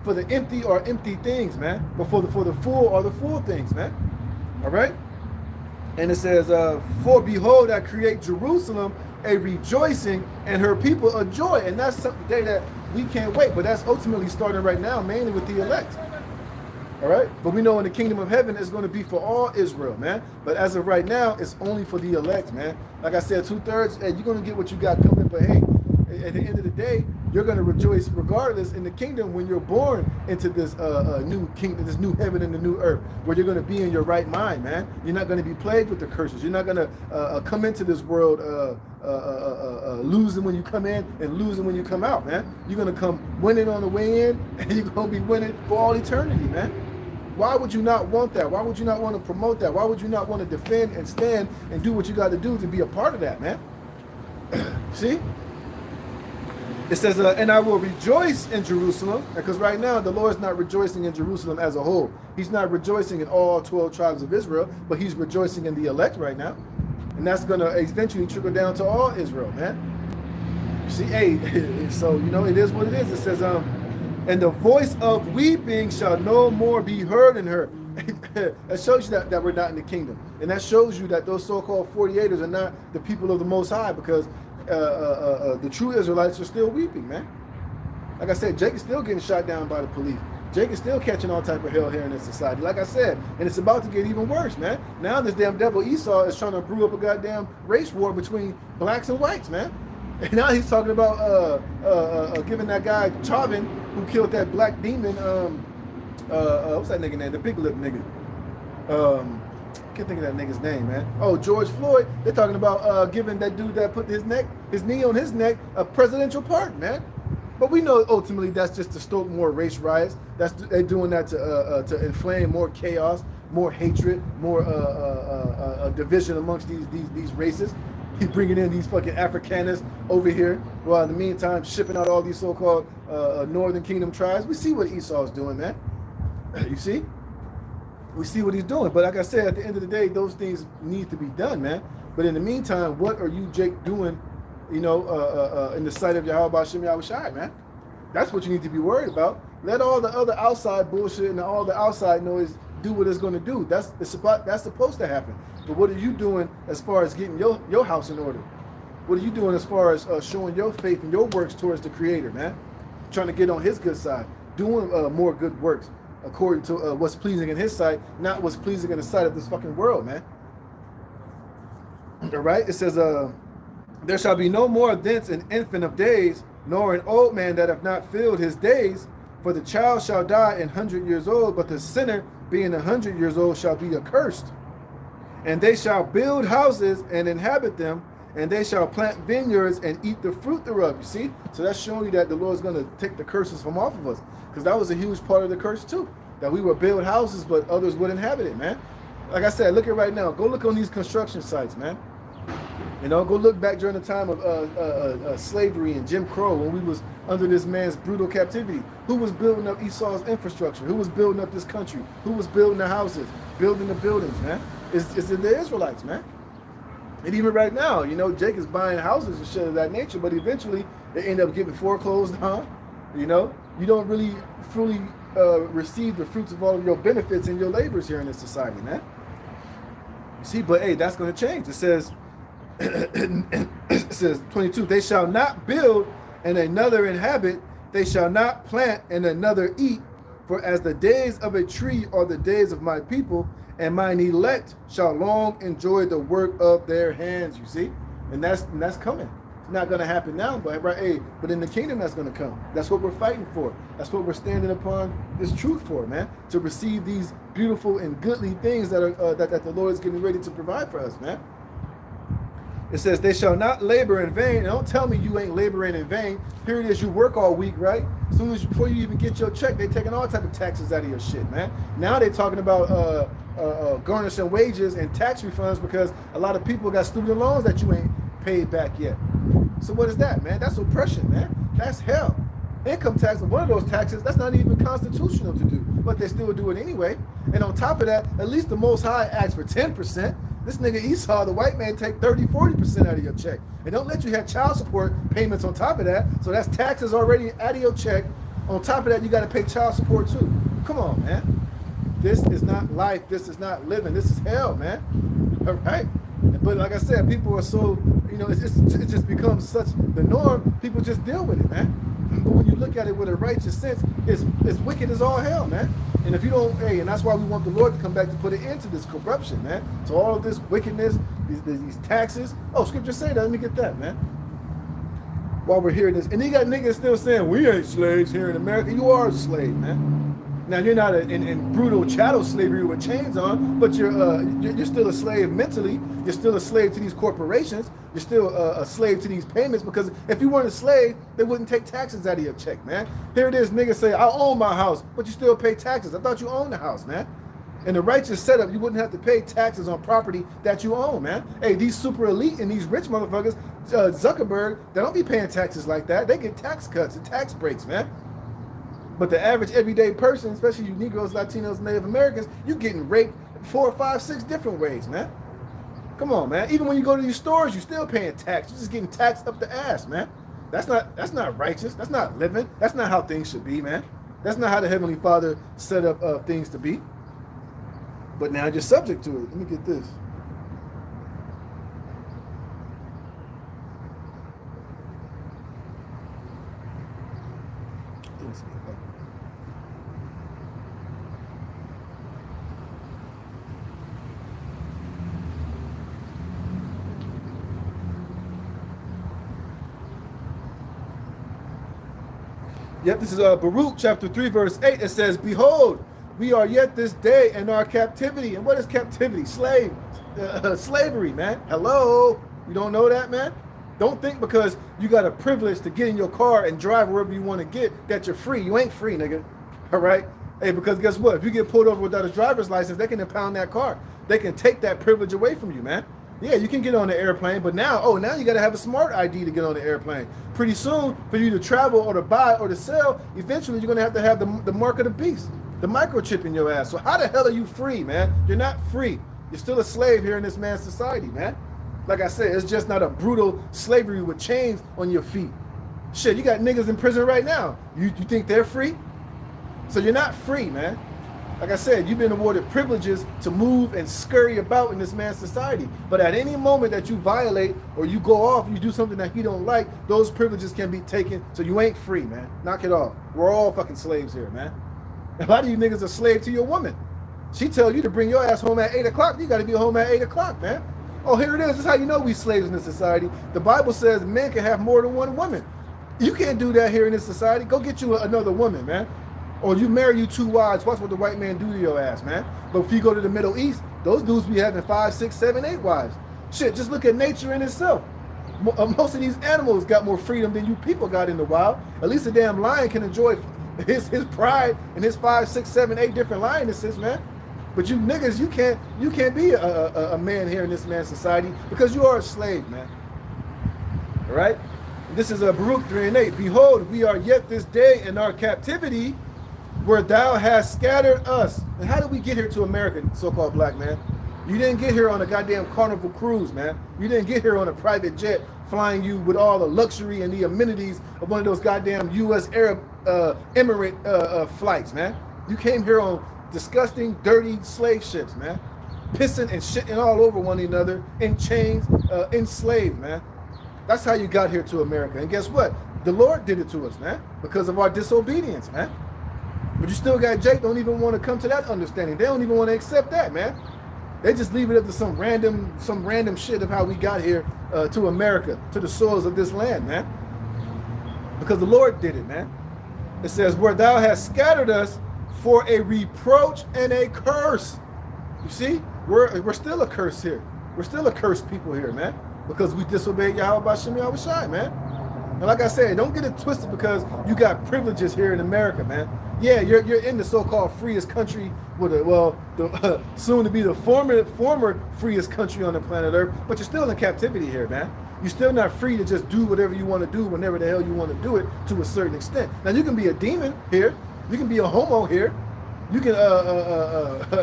For the empty or empty things, man. But for the full or the full things, man. All right? And it says, for behold, I create Jerusalem a rejoicing and her people a joy. And that's the day that we can't wait. But that's ultimately starting right now, mainly with the elect. All right? But we know in the kingdom of heaven, it's going to be for all Israel, man. But as of right now, it's only for the elect, man. Like I said, 2/3, hey, you're going to get what you got coming. But hey, at the end of the day, you're going to rejoice regardless in the kingdom when you're born into this new kingdom, this new heaven and the new earth, where you're going to be in your right mind, man. You're not going to be plagued with the curses. You're not going to come into this world losing when you come in and losing when you come out, man. You're going to come winning on the way in, and you're going to be winning for all eternity, man. Why would you not want that? Why would you not want to promote that? Why would you not want to defend and stand and do what you got to do to be a part of that, man? See? It says, and I will rejoice in Jerusalem, because right now the Lord's not rejoicing in Jerusalem as a whole. He's not rejoicing in all 12 tribes of Israel, but he's rejoicing in the elect right now. And that's going to eventually trickle down to all Israel, man. You see, hey, so, you know, it is what it is. It says, and the voice of weeping shall no more be heard in her. That shows you that we're not in the kingdom. And that shows you that those so-called 48ers are not the people of the Most High, because the true Israelites are still weeping, man. Like I said, Jake is still getting shot down by the police. Jake is still catching all type of hell here in this society, like I said. And it's about to get even worse, man. Now this damn devil Esau is trying to brew up a goddamn race war between blacks and whites, man. And now he's talking about giving that guy Chauvin, who killed that black demon, what's that nigga name? The big lip nigga. Can't think of that nigga's name, man. Oh, George Floyd. They're talking about giving that dude that put his knee on his neck, a presidential pardon, man. But we know ultimately that's just to stoke more race riots. They're doing that to inflame more chaos, more hatred, more division amongst these races. He's bringing in these fucking Afrikaners over here, while in the meantime shipping out all these so-called Northern Kingdom tribes. We see what Esau's doing, man. You see? We see what he's doing. But like I said, at the end of the day, those things need to be done, man. But in the meantime, what are you, Jake, doing, you know, in the sight of Yahweh Shem Yahushai, man? That's what you need to be worried about. Let all the other outside bullshit and all the outside noise do what it's going to do. That's supposed to happen. But what are you doing as far as getting your house in order? What are you doing as far as showing your faith and your works towards the Creator, man? Trying to get on His good side, doing more good works according to what's pleasing in His sight, not what's pleasing in the sight of this fucking world, man. All right? It says, there shall be no more thence an infant of days, nor an old man that have not filled his days. For the child shall die 100 years old, but the sinner being 100 years old shall be accursed. And they shall build houses and inhabit them, and they shall plant vineyards and eat the fruit thereof. You see? So that's showing you that the Lord's going to take the curses from off of us. Because that was a huge part of the curse too. That we would build houses, but others would inhabit it, man. Like I said, look at right now. Go look on these construction sites, man. You know, go look back during the time of slavery and Jim Crow, when we was under this man's brutal captivity. Who was building up Esau's infrastructure? Who was building up this country? Who was building the houses, building the buildings, man? It's the Israelites, man. And even right now, you know, Jake is buying houses and shit of that nature, but eventually they end up getting foreclosed on. You know, you don't really fully receive the fruits of all of your benefits and your labors here in this society, man. You see, but hey, that's going to change. It says, it says 22, they shall not build and another inhabit, they shall not plant and another eat, for as the days of a tree are the days of my people, and mine elect shall long enjoy the work of their hands. You see, and that's coming. It's not going to happen now, but right, hey, but in the kingdom that's going to come. That's what we're fighting for. That's what we're standing upon this truth for, man. To receive these beautiful and goodly things that are that the Lord is getting ready to provide for us, man. It says, they shall not labor in vain. And don't tell me you ain't laboring in vain. Here it is, you work all week, right? As soon as before you even get your check, they taking all type of taxes out of your shit, man. Now they're talking about garnishing wages and tax refunds because a lot of people got student loans that you ain't paid back yet. So what is that, man? That's oppression, man. That's hell. Income tax, one of those taxes, that's not even constitutional to do, but they still do it anyway. And on top of that, at least the Most High asks for 10%. This nigga Esau, the white man, take 30-40% out of your check. And don't let you have child support payments on top of that. So that's taxes already out of your check. On top of that, you got to pay child support too. Come on, man. This is not life. This is not living. This is hell, man. All right? But like I said, people are so, you know, it just becomes such the norm. People just deal with it, man. But when you look at it with a righteous sense, it's wicked as all hell, man. And if you don't, hey, and that's why we want the Lord to come back to put an end to this corruption, man. So all of this wickedness, these taxes. Oh, scripture say that. Let me get that, man. while we're hearing this. And you got niggas still saying, we ain't slaves here in America. You are a slave, man. Now, you're not in brutal chattel slavery with chains on, but you're still a slave mentally. You're still a slave to these corporations. You're still a slave to these payments, because if you weren't a slave, they wouldn't take taxes out of your check, man. Here it is, niggas say, I own my house, but you still pay taxes. I thought you owned the house, man. In the righteous setup, you wouldn't have to pay taxes on property that you own, man. Hey, these super elite and these rich motherfuckers, Zuckerberg, they don't be paying taxes like that. They get tax cuts and tax breaks, man. But the average everyday person, especially you Negroes, Latinos, Native Americans, you getting raped 4, 5, 6 different ways, man. Come on, man. Even when you go to these stores, you still paying tax. You're just getting taxed up the ass, man. That's not righteous. That's not living. That's not how things should be, man. That's not how the Heavenly Father set up things to be. But now you're subject to it. Let me get this. Yep, this is Baruch chapter 3, verse 8. It says, behold, we are yet this day in our captivity. And what is captivity? Slavery, man. Hello? You don't know that, man? Don't think because you got a privilege to get in your car and drive wherever you want to get that you're free. You ain't free, nigga. All right? Hey, because guess what? If you get pulled over without a driver's license, they can impound that car. They can take that privilege away from you, man. Yeah, you can get on the airplane, but now you got to have a smart ID to get on the airplane. Pretty soon, for you to travel or to buy or to sell, eventually you're going to have the mark of the beast, the microchip in your ass. So how the hell are you free, man? You're not free. You're still a slave here in this man's society, man. Like I said, it's just not a brutal slavery with chains on your feet. Shit, you got niggas in prison right now. You think they're free? So you're not free, man. Like I said, you've been awarded privileges to move and scurry about in this man's society. But at any moment that you violate or you go off, you do something that he don't like, those privileges can be taken. So you ain't free, man. Knock it off. We're all fucking slaves here, man. A lot of you niggas are slave to your woman. She tell you to bring your ass home at 8 o'clock. You got to be home at 8 o'clock, man. Oh, here it is. This is how you know we slaves in this society. The Bible says men can have more than one woman. You can't do that here in this society. Go get you another woman, man. Or you marry you 2 wives, watch what the white man do to your ass, man. But if you go to the Middle East, those dudes be having 5, 6, 7, 8 wives. Shit, just look at nature in itself. Most of these animals got more freedom than you people got in the wild. At least a damn lion can enjoy his pride and his 5, 6, 7, 8 different lionesses, man. But you niggas, you can't be a man here in this man's society because you are a slave, man. All right? This is Baruch 3 and 8. Behold, we are yet this day in our captivity, where thou hast scattered us. And how did we get here to America, so-called black man? You didn't get here on a goddamn Carnival cruise, man. You didn't get here on a private jet flying you with all the luxury and the amenities of one of those goddamn U.S. Arab Emirate flights, man. You came here on disgusting, dirty slave ships, man. Pissing and shitting all over one another in chains, enslaved, man. That's how you got here to America. And guess what? The Lord did it to us, man, because of our disobedience, man. But you still got Jake don't even want to come to that understanding. They don't even want to accept that, man. They just leave it up to some random shit of how we got here to America, to the soils of this land, man. Because the Lord did it, man. It says, where thou hast scattered us for a reproach and a curse. You see, we're still a curse here. We're still a cursed people here, man. Because we disobeyed Yahweh B'Shem Yahweh Shai, man. And like I said, don't get it twisted because you got privileges here in America, man. Yeah, you're in the so-called freest country with the soon to be the former freest country on the planet Earth, but you're still in captivity here, man. You're still not free to just do whatever you want to do whenever the hell you want to do it to a certain extent. Now you can be a demon here, you can be a homo here, you can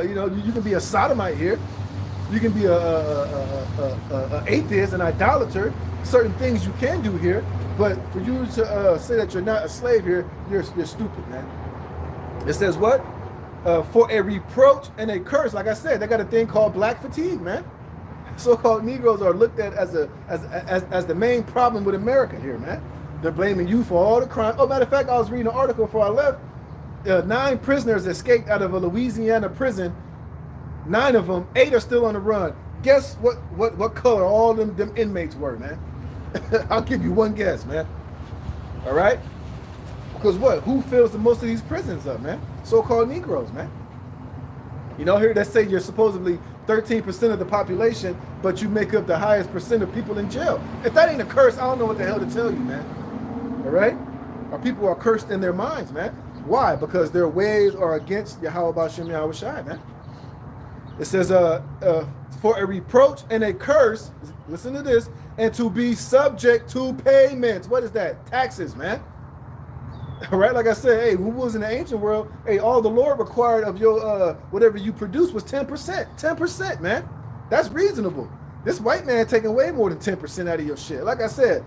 you can be a sodomite here, you can be a atheist, an idolater. Certain things you can do here, but for you to say that you're not a slave here, you're stupid, man. It says what? For a reproach and a curse. Like I said, they got a thing called black fatigue, man. So-called Negroes are looked at as the main problem with America here, man. They're blaming you for all the crime. Oh, matter of fact, I was reading an article before I left. 9 prisoners escaped out of a Louisiana prison. 9 of them, 8 are still on the run. Guess what color all them inmates were, man? I'll give you one guess, man. All right? Because what? Who fills the most of these prisons up, man? So-called Negroes, man. You know, here they say you're supposedly 13% of the population, but you make up the highest percent of people in jail. If that ain't a curse, I don't know what the hell to tell you, man. All right? Our people are cursed in their minds, man. Why? Because their ways are against Yahweh B'Shem Yahweh Shai, man. It says, for a reproach and a curse, listen to this, and to be subject to payments. What is that? Taxes, man. All right, like I said, hey, who was in the ancient world? Hey, all the Lord required of your whatever you produce was 10%. 10%, man. That's reasonable. This white man taking way more than 10% out of your shit. Like I said,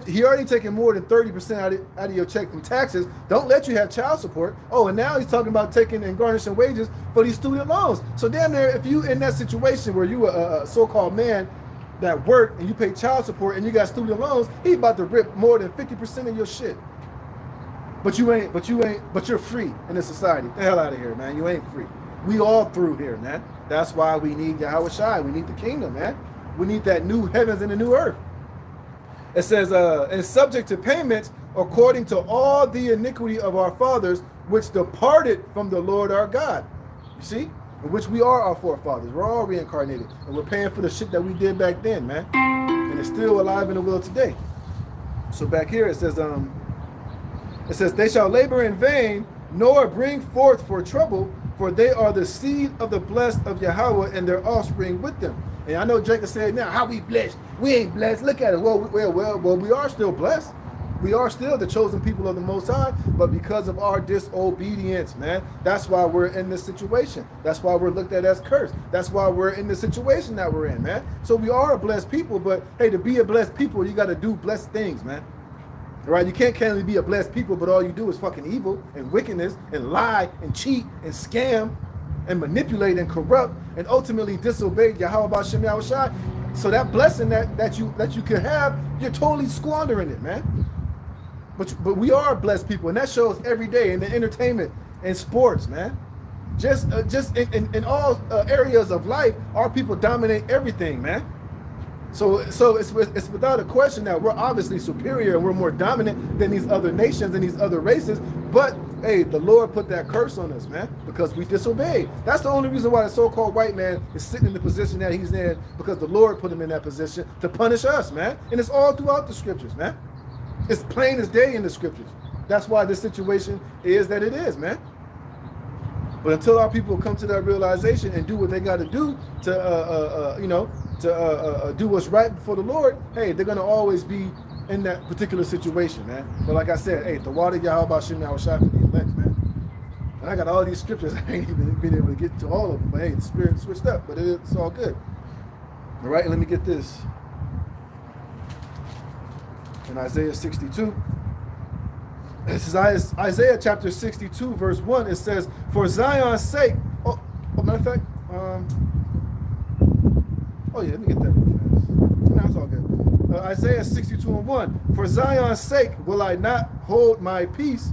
he already taking more than 30% out of your check from taxes. Don't let you have child support. Oh, and now he's talking about taking and garnishing wages for these student loans. So damn near, if you in that situation where you a so-called man that work and you pay child support and you got student loans, he about to rip more than 50% of your shit. But you're free in this society. Get the hell out of here, man. You ain't free. We all through here, man. That's why we need Yahweh Shai. We need the kingdom, man. We need that new heavens and the new earth. It says, and subject to payments according to all the iniquity of our fathers, which departed from the Lord our God. You see? In which we are our forefathers. We're all reincarnated. And we're paying for the shit that we did back then, man. And it's still alive in the world today. So back here it says, they shall labor in vain, nor bring forth for trouble, for they are the seed of the blessed of Yahweh and their offspring with them. And I know Jacob said, now, how we blessed? We ain't blessed. Look at it. Well, we are still blessed. We are still the chosen people of the Most High, but because of our disobedience, man, that's why we're in this situation. That's why we're looked at as cursed. That's why we're in the situation that we're in, man. So we are a blessed people, but hey, to be a blessed people, you got to do blessed things, man. All right, you can't be a blessed people, but all you do is fucking evil and wickedness and lie and cheat and scam and manipulate and corrupt and ultimately disobey Yahweh B'Shem Yahweh Shai. So that blessing that you can have, you're totally squandering it, man. But we are blessed people, and that shows every day in the entertainment and sports, man. Just in all areas of life, our people dominate everything, man. So it's without a question that we're obviously superior and we're more dominant than these other nations and these other races. But hey, the Lord put that curse on us, man, because we disobeyed. That's the only reason why the so-called white man is sitting in the position that he's in, because the Lord put him in that position to punish us, man. And it's all throughout the scriptures, man. It's plain as day in the scriptures. That's why this situation is that it is, man. But until our people come to that realization and do what they got to do to do what's right before the Lord, hey, they're gonna always be in that particular situation, man. But like I said, hey, the water Yahweh B'Shem Yahweh Shai for the elect, man. And I got all these scriptures. I ain't even been able to get to all of them. But hey, the spirit switched up, but it's all good. All right, let me get this. In Isaiah 62. This is Isaiah chapter 62, verse 1. It says, for Zion's sake. Oh, matter of fact, oh yeah, let me get that real fast. No, it's all good. Isaiah 62 and 1. For Zion's sake will I not hold my peace.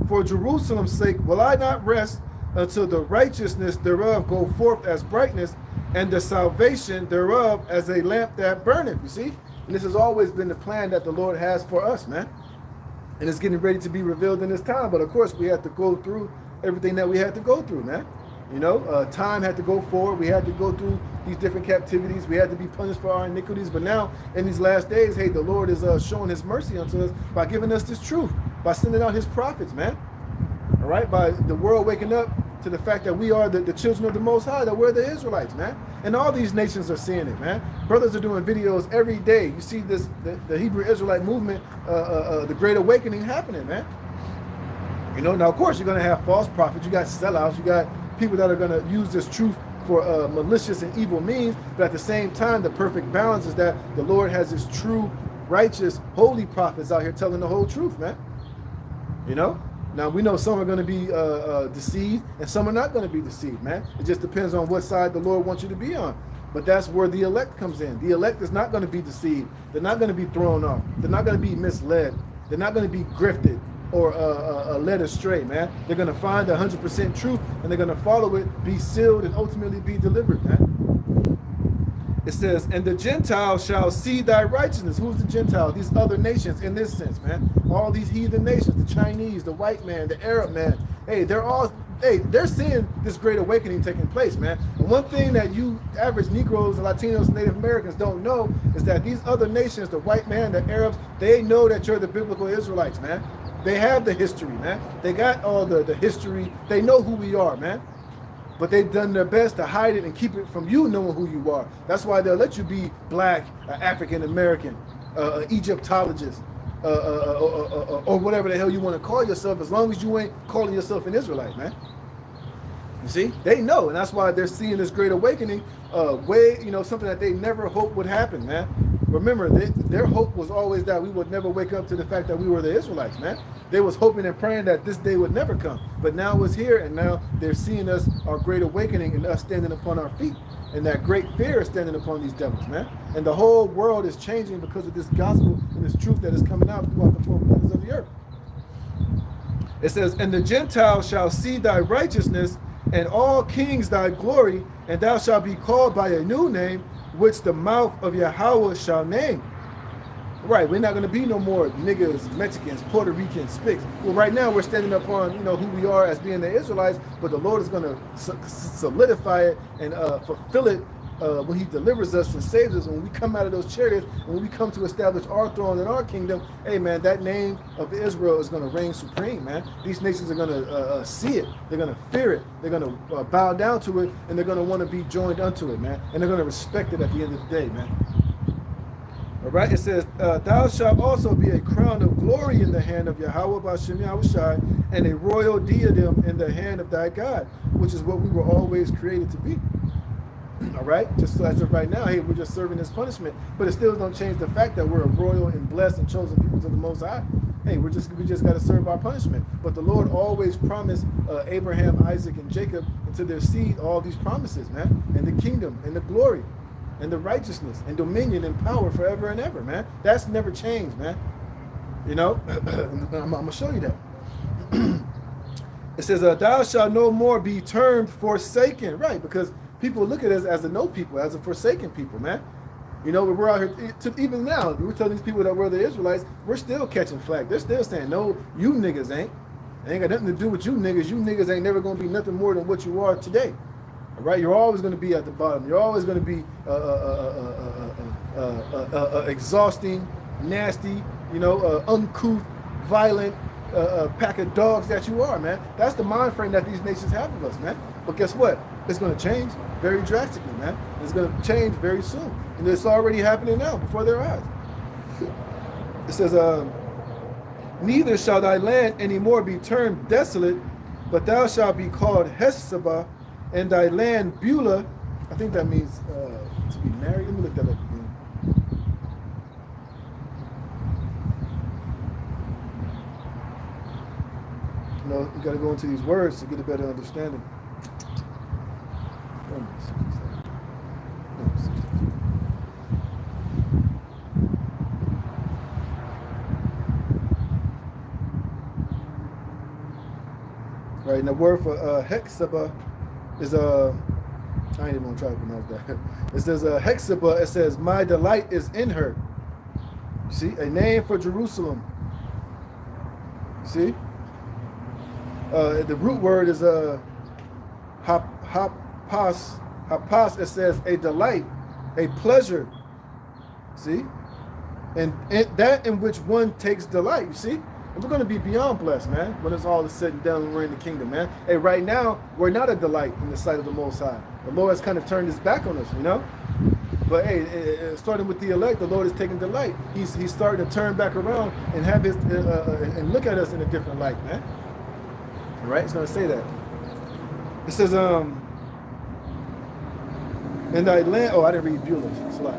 For Jerusalem's sake will I not rest until the righteousness thereof go forth as brightness, and the salvation thereof as a lamp that burneth. You see? And this has always been the plan that the Lord has for us, man. And it's getting ready to be revealed in this time. But of course, we have to go through everything that we had to go through, man. You know, time had to go forward. We had to go through these different captivities. We had to be punished for our iniquities. But now, in these last days, hey, the Lord is showing his mercy unto us by giving us this truth, by sending out his prophets, man. All right, by the world waking up to the fact that we are the children of the Most High, that we're the Israelites, man. And all these nations are seeing it, man. Brothers are doing videos every day. You see this, the Hebrew Israelite movement, the Great Awakening happening, man. You know, now, of course, you're going to have false prophets. You got sellouts. You got people that are going to use this truth for malicious and evil means. But at the same time, the perfect balance is that the Lord has his true, righteous, holy prophets out here telling the whole truth, man. You know? Now, we know some are going to be deceived and some are not going to be deceived, man. It just depends on what side the Lord wants you to be on. But that's where the elect comes in. The elect is not going to be deceived. They're not going to be thrown off. They're not going to be misled. They're not going to be grifted or led astray, man. They're going to find 100% truth and they're going to follow it, be sealed, and ultimately be delivered, man. It says, and the Gentiles shall see thy righteousness. Who's the Gentiles? These other nations in this sense, man. all these heathen nations, the Chinese, the white man, the Arab man, hey, they're seeing this great awakening taking place, man. And one thing that you average Negroes, Latinos, Native Americans don't know is that these other nations, the white man, the Arabs, they know that you're the biblical Israelites, man. They have the history, man. They got all the history. They know who we are, man. But they've done their best to hide it and keep it from you knowing who you are. That's why they'll let you be black, African American, Egyptologist, or whatever the hell you want to call yourself, as long as you ain't calling yourself an Israelite, man. You see, they know, and that's why they're seeing this great awakening, something that they never hoped would happen, man. Remember, their hope was always that we would never wake up to the fact that we were the Israelites, man. They was hoping and praying that this day would never come. But now it's here, and now they're seeing us, our great awakening, and us standing upon our feet. And that great fear is standing upon these devils, man. And the whole world is changing because of this gospel and this truth that is coming out throughout the four corners of the earth. It says, and the Gentiles shall see thy righteousness, and all kings thy glory, and thou shalt be called by a new name, which the mouth of Yahweh shall name. Right, we're not going to be no more niggas, Mexicans, Puerto Ricans, Spics. Well, right now we're standing upon, who we are as being the Israelites, but the Lord is going to solidify it and fulfill it when he delivers us and saves us. When we come out of those chariots, when we come to establish our throne and our kingdom, hey, man, that name of Israel is going to reign supreme, man. These nations are going to see it. They're going to fear it. They're going to bow down to it, and they're going to want to be joined unto it, man. And they're going to respect it at the end of the day, man. All right, it says, thou shalt also be a crown of glory in the hand of Yahweh B'Shem Yahushai, and a royal diadem in the hand of thy God, which is what we were always created to be. All right, just as of right now, hey, we're just serving this punishment, but it still don't change the fact that we're a royal and blessed and chosen people to the Most High. Hey, we just got to serve our punishment. But the Lord always promised Abraham, Isaac, and Jacob, and to their seed, all these promises, man, and the kingdom and the glory, and the righteousness and dominion and power forever and ever, man. That's never changed, man. I'm going to show you that. It says, thou shalt no more be termed forsaken. Right, because people look at us as a no people, as a forsaken people, man. We're out here, even now, we're telling these people that we're the Israelites, we're still catching flack. They're still saying, no, you niggas ain't. It ain't got nothing to do with you niggas. You niggas ain't never going to be nothing more than what you are today. All right, you're always going to be at the bottom. You're always going to be exhausting, nasty, uncouth, violent pack of dogs that you are, man. That's the mind frame that these nations have of us, man. But guess what? It's going to change very drastically, man. It's going to change very soon. And it's already happening now before their eyes. It says, neither shall thy land anymore be termed desolate, but thou shalt be called Heshbah, and thy land Beulah. I think that means to be married. Let me look that up again. You got to go into these words to get a better understanding. Right, and the word for Heshbah is I ain't even gonna try to pronounce that. It says Heshbah. It says, my delight is in her. See, a name for Jerusalem. See, the root word is hapas. Hapas. It says a delight, a pleasure. See, and that in which one takes delight. You see. And we're going to be beyond blessed, man, when it's all said and done and we're in the kingdom, man. Hey, right now, we're not a delight in the sight of the Most High. The Lord has kind of turned his back on us, But hey, starting with the elect, the Lord is taking delight. He's starting to turn back around and have his and look at us in a different light, man. All right, it's going to say that. It says, in thy land. Oh, I didn't read Beulah. Slack.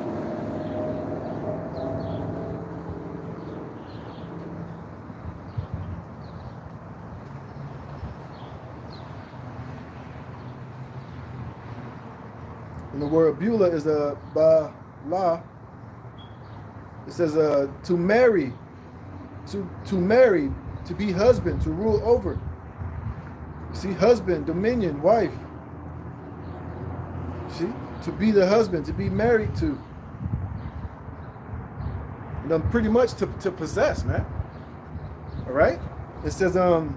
And the word Beulah is ba-la. It says to marry, to be husband, to rule over. See, husband, dominion, wife. See, to be the husband, to be married to. Pretty much to possess, man. All right? It says, for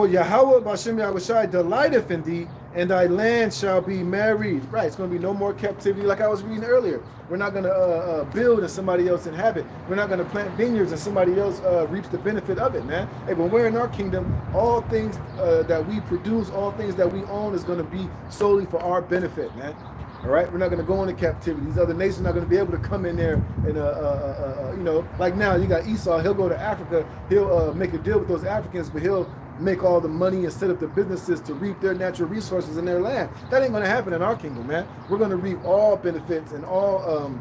Yahweh Bashem Yahushai delighteth in thee, and thy land shall be married. Right, it's going to be no more captivity like I was reading earlier. We're not going to build and somebody else inhabit. We're not going to plant vineyards and somebody else reaps the benefit of it, man. Hey, when we're in our kingdom, all things that we produce, all things that we own is going to be solely for our benefit, man. All right, we're not going to go into captivity. These other nations are not going to be able to come in there and, you know, like now you got Esau. He'll go to Africa. He'll make a deal with those Africans, but he'll make all the money and set up the businesses to reap their natural resources in their land. That ain't going to happen in our kingdom, man. We're going to reap all benefits and all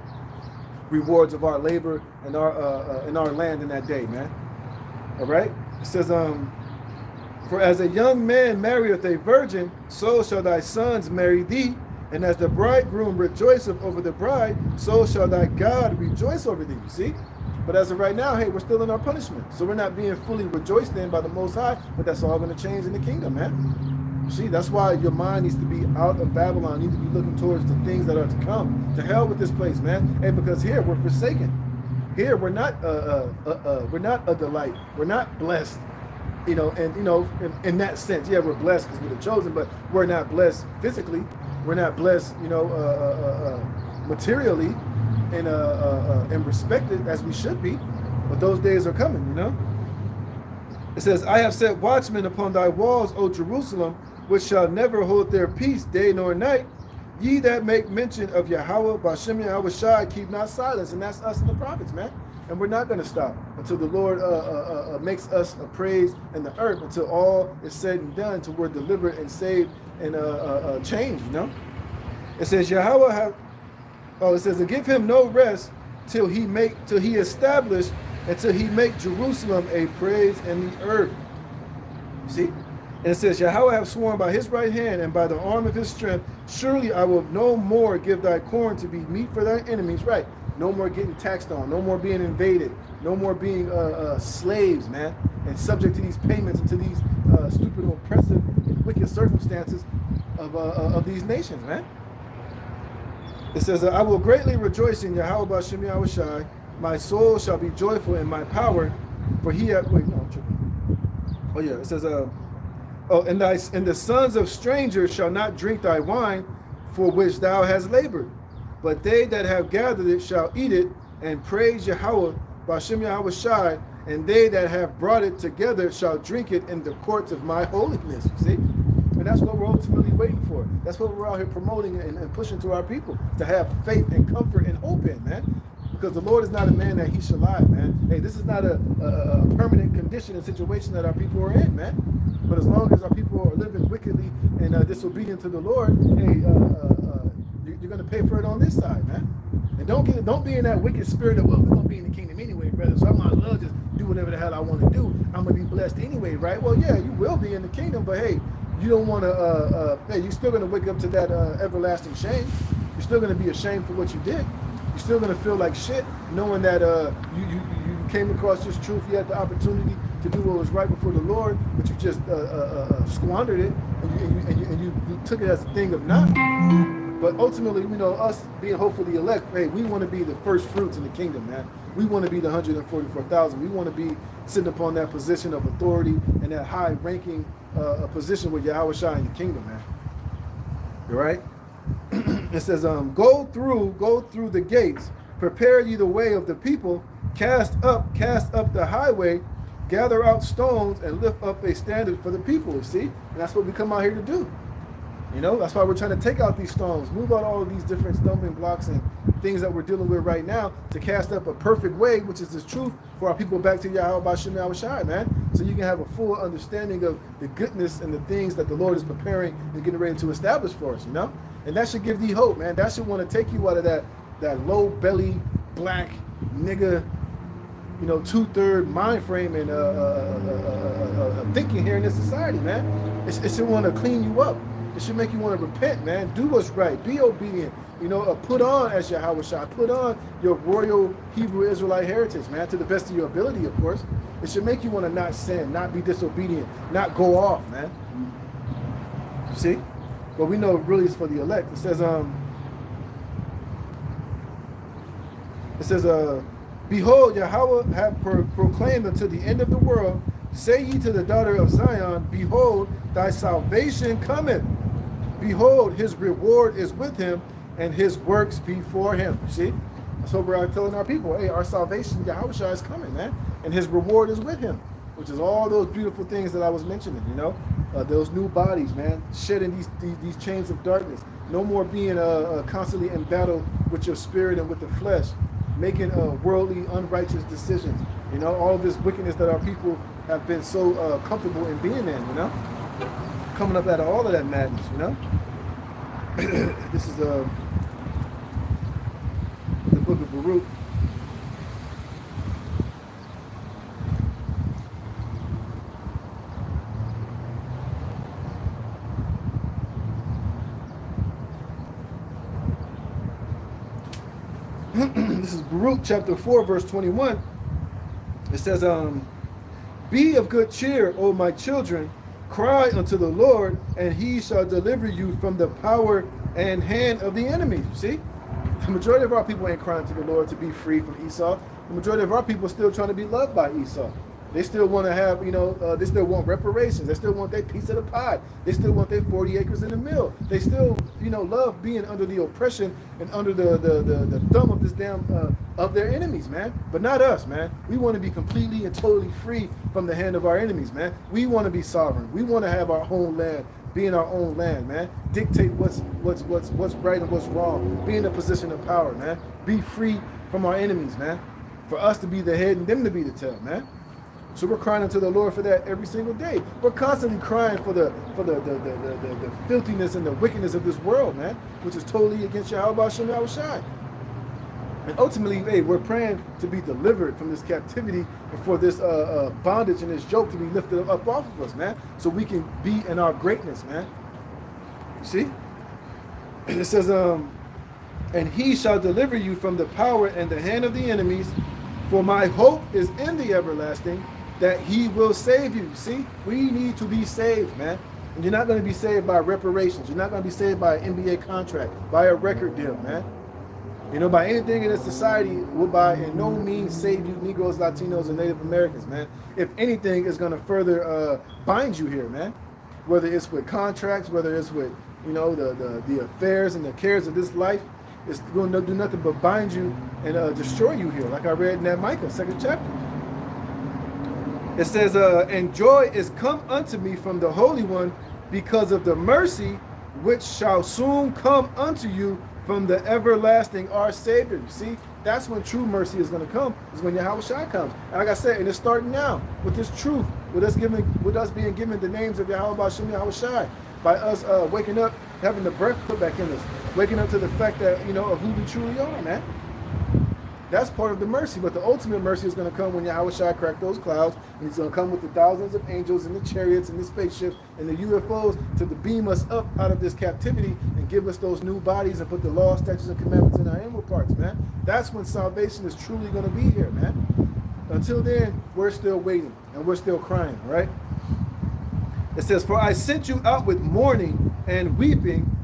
rewards of our labor and our land in that day, man. All right. It says, for as a young man marrieth a virgin, so shall thy sons marry thee. And as the bridegroom rejoiceth over the bride, so shall thy God rejoice over thee. You see? But as of right now, hey, we're still in our punishment. So we're not being fully rejoiced in by the Most High, but that's all going to change in the kingdom, man. You see, that's why your mind needs to be out of Babylon. You need to be looking towards the things that are to come. To hell with this place, man. Hey, because here we're forsaken. Here we're not a delight. We're not blessed. You know, and you know, in that sense, yeah, we're blessed because we're the chosen, but we're not blessed physically. We're not blessed, you know, materially and respected as we should be. But those days are coming, you know. It says, I have set watchmen upon thy walls, O Jerusalem, which shall never hold their peace day nor night. Ye that make mention of Yahweh, Bashem Yahushai, keep not silence. And that's us and the prophets, man. And we're not going to stop until the Lord makes us a praise in the earth, until all is said and done, until we're delivered and saved and changed, you know. It says Yahweh have, it says to give him no rest till he establish and till he make Jerusalem a praise in the earth. You see? And it says Yahweh have sworn by his right hand and by the arm of his strength, surely I will no more give thy corn to be meat for thy enemies. Right. No more getting taxed on, no more being invaded, no more being slaves, man, and subject to these payments and to these stupid, oppressive, and wicked circumstances of these nations, man. It says, I will greatly rejoice in Yahweh Bashem Yahushai. My soul shall be joyful in my power, for he hath, wait, no, I'm tripping. Oh yeah, it says, and the sons of strangers shall not drink thy wine, for which thou hast labored. But they that have gathered it shall eat it and praise Yahweh, Bashem Yahushai, and they that have brought it together shall drink it in the courts of my holiness. You see? And that's what we're ultimately waiting for. That's what we're out here promoting and pushing to our people, to have faith and comfort and hope in, man. Because the Lord is not a man that he shall lie, man. Hey, this is not a permanent condition and situation that our people are in, man. But as long as our people are living wickedly and disobedient to the Lord, hey, you're going to pay for it on this side, man. And don't be in that wicked spirit of, well, we're going to be in the kingdom anyway, brother, so I might as well just do whatever the hell I want to do. I'm going to be blessed anyway, right? Well, yeah, you will be in the kingdom, but hey, you don't want to, hey, you're still going to wake up to that everlasting shame. You're still going to be ashamed for what you did. You're still going to feel like shit, knowing that you came across this truth. You had the opportunity to do what was right before the Lord, but you just squandered it, and you took it as a thing of not. But ultimately, you know, us being hopefully elect, hey, we want to be the first fruits in the kingdom, man. We want to be the 144,000. We want to be sitting upon that position of authority and that high-ranking position with Yahushua in the kingdom, man. All right? It says, go through the gates, prepare ye the way of the people, cast up the highway, gather out stones, and lift up a standard for the people, you see? And that's what we come out here to do. You know, that's why we're trying to take out these stones, move out all of these different stumbling blocks and things that we're dealing with right now to cast up a perfect way, which is the truth, for our people back to Yahweh Bashem Yahushai, man. So you can have a full understanding of the goodness and the things that the Lord is preparing and getting ready to establish for us, you know? And that should give thee hope, man. That should want to take you out of that low belly, black, nigga, you know, 2/3 mind frame and thinking here in this society, man. It should want to clean you up. It should make you want to repent, man. Do what's right. Be obedient. You know, put on as Yahushua. Put on your royal Hebrew Israelite heritage, man, to the best of your ability, of course. It should make you want to not sin, not be disobedient, not go off, man. You see? But we know it really is for the elect. It says, Behold, Yahweh hath proclaimed unto the end of the world, say ye to the daughter of Zion, behold, thy salvation cometh. Behold, his reward is with him, and his works before him. See? That's what we're telling our people. Hey, our salvation, Yahweh is coming, man. And his reward is with him, which is all those beautiful things that I was mentioning, you know? Those new bodies, man, shedding these chains of darkness. No more being constantly in battle with your spirit and with the flesh, making worldly, unrighteous decisions. You know, all of this wickedness that our people have been so comfortable in being in, you know? Coming up out of all of that madness, you know? This is the book of Baruch. This is Baruch chapter 4, verse 21. It says, be of good cheer, O my children, cry unto the Lord, and he shall deliver you from the power and hand of the enemy. See? The majority of our people ain't crying to the Lord to be free from Esau. The majority of our people are still trying to be loved by Esau. They still want to have, you know, they still want reparations. They still want their piece of the pie. They still want their 40 acres in the mill. They still, you know, love being under the oppression and under the thumb of this damn, of their enemies, man. But not us, man. We want to be completely and totally free from the hand of our enemies, man. We want to be sovereign. We want to have our own land, be in our own land, man. Dictate what's right and what's wrong. Be in a position of power, man. Be free from our enemies, man. For us to be the head and them to be the tail, man. So we're crying unto the Lord for that every single day. We're constantly crying for the filthiness and the wickedness of this world, man, which is totally against Yahweh Shem Yahushai. And ultimately, hey, we're praying to be delivered from this captivity and for this bondage and this yoke to be lifted up off of us, man, so we can be in our greatness, man. You see? It says, and he shall deliver you from the power and the hand of the enemies, for my hope is in the everlasting, that he will save you. See, we need to be saved, man. And you're not going to be saved by reparations. You're not going to be saved by an NBA contract, by a record deal, man. You know, by anything in this society will by in no means save you Negroes, Latinos, and Native Americans, man. If anything, is going to further bind you here, man. Whether it's with contracts, whether it's with, you know, the affairs and the cares of this life, it's going to do nothing but bind you and destroy you here, like I read in that Micah 2nd chapter. It says, and joy is come unto me from the Holy One, because of the mercy which shall soon come unto you from the everlasting our Savior. See, that's when true mercy is going to come, is when Yahweh Shai comes. And like I said, and it's starting now with this truth, with us being given the names of Yahweh Shem Yahweh Shai, by us waking up, having the breath put back in us, waking up to the fact that, you know, of who we truly are, man. That's part of the mercy, but the ultimate mercy is going to come when Yahweh Shai crack those clouds, and he's going to come with the thousands of angels and the chariots and the spaceships and the UFOs to beam us up out of this captivity and give us those new bodies and put the law, statutes, and commandments in our inward parts, man. That's when salvation is truly going to be here, man. Until then, we're still waiting and we're still crying, right? It says, for I sent you out with mourning and weeping,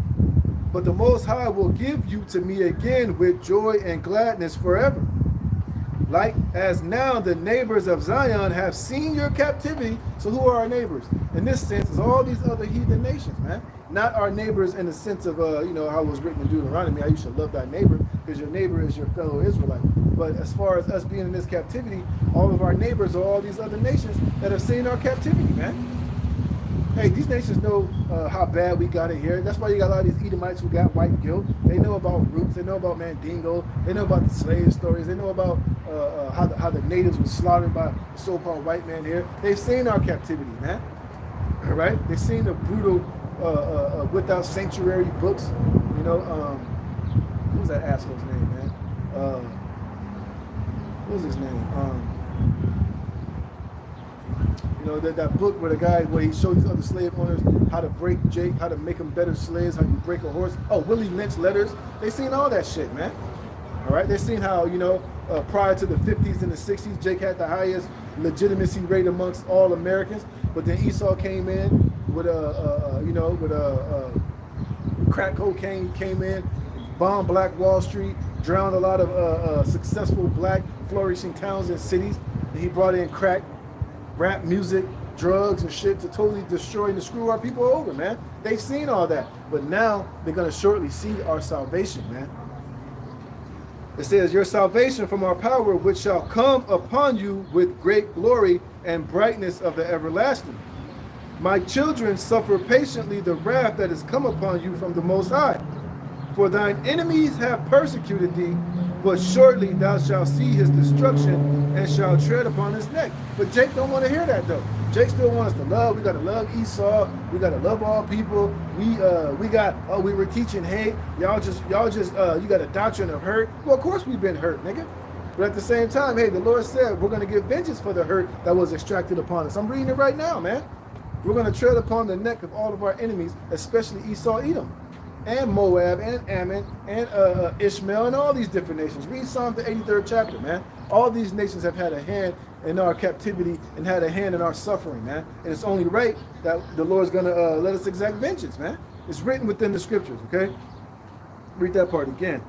but the Most High will give you to me again with joy and gladness forever. Like as now the neighbors of Zion have seen your captivity. So who are our neighbors? In this sense, is all these other heathen nations, man. Not our neighbors in the sense of, you know, how it was written in Deuteronomy, how you should love thy neighbor, because your neighbor is your fellow Israelite. But as far as us being in this captivity, all of our neighbors are all these other nations that have seen our captivity, man. Hey, these nations know how bad we got it here. That's why you got a lot of these Edomites who got white guilt. They know about roots. They know about Mandingo. They know about the slave stories. They know about how the natives were slaughtered by the so-called white man here. They've seen our captivity, man. All right? They've seen the brutal, without sanctuary books. You know, what was that asshole's name, man? What was his name? You know, that book where the guy, where he showed these other slave owners how to break Jake, how to make them better slaves, how you break a horse. Oh, Willie Lynch letters. They seen all that shit, man. All right, they seen how, you know, prior to the 50s and the 60s, Jake had the highest legitimacy rate amongst all Americans. But then Esau came in with crack cocaine, came in, bombed Black Wall Street, drowned a lot of successful black flourishing towns and cities. And he brought in crack, rap music, drugs and shit to totally destroy and to screw our people over, man. They've seen all that. But now they're going to shortly see our salvation, man. It says, your salvation from our power, which shall come upon you with great glory and brightness of the everlasting. My children, suffer patiently the wrath that is come upon you from the Most High. For thine enemies have persecuted thee, but shortly thou shalt see his destruction and shalt tread upon his neck. But Jake don't want to hear that though. Jake still wants us to love. We got to love Esau. We got to love all people. We were teaching hate. Y'all just you got a doctrine of hurt. Well, of course we've been hurt, nigga. But at the same time, hey, the Lord said we're going to give vengeance for the hurt that was extracted upon us. I'm reading it right now, man. We're going to tread upon the neck of all of our enemies, especially Esau, Edom, and Moab, and Ammon, and Ishmael, and all these different nations. Read Psalm the 83rd chapter, man. All these nations have had a hand in our captivity and had a hand in our suffering, man. And it's only right that the Lord's going to let us exact vengeance, man. It's written within the scriptures, okay? Read that part again.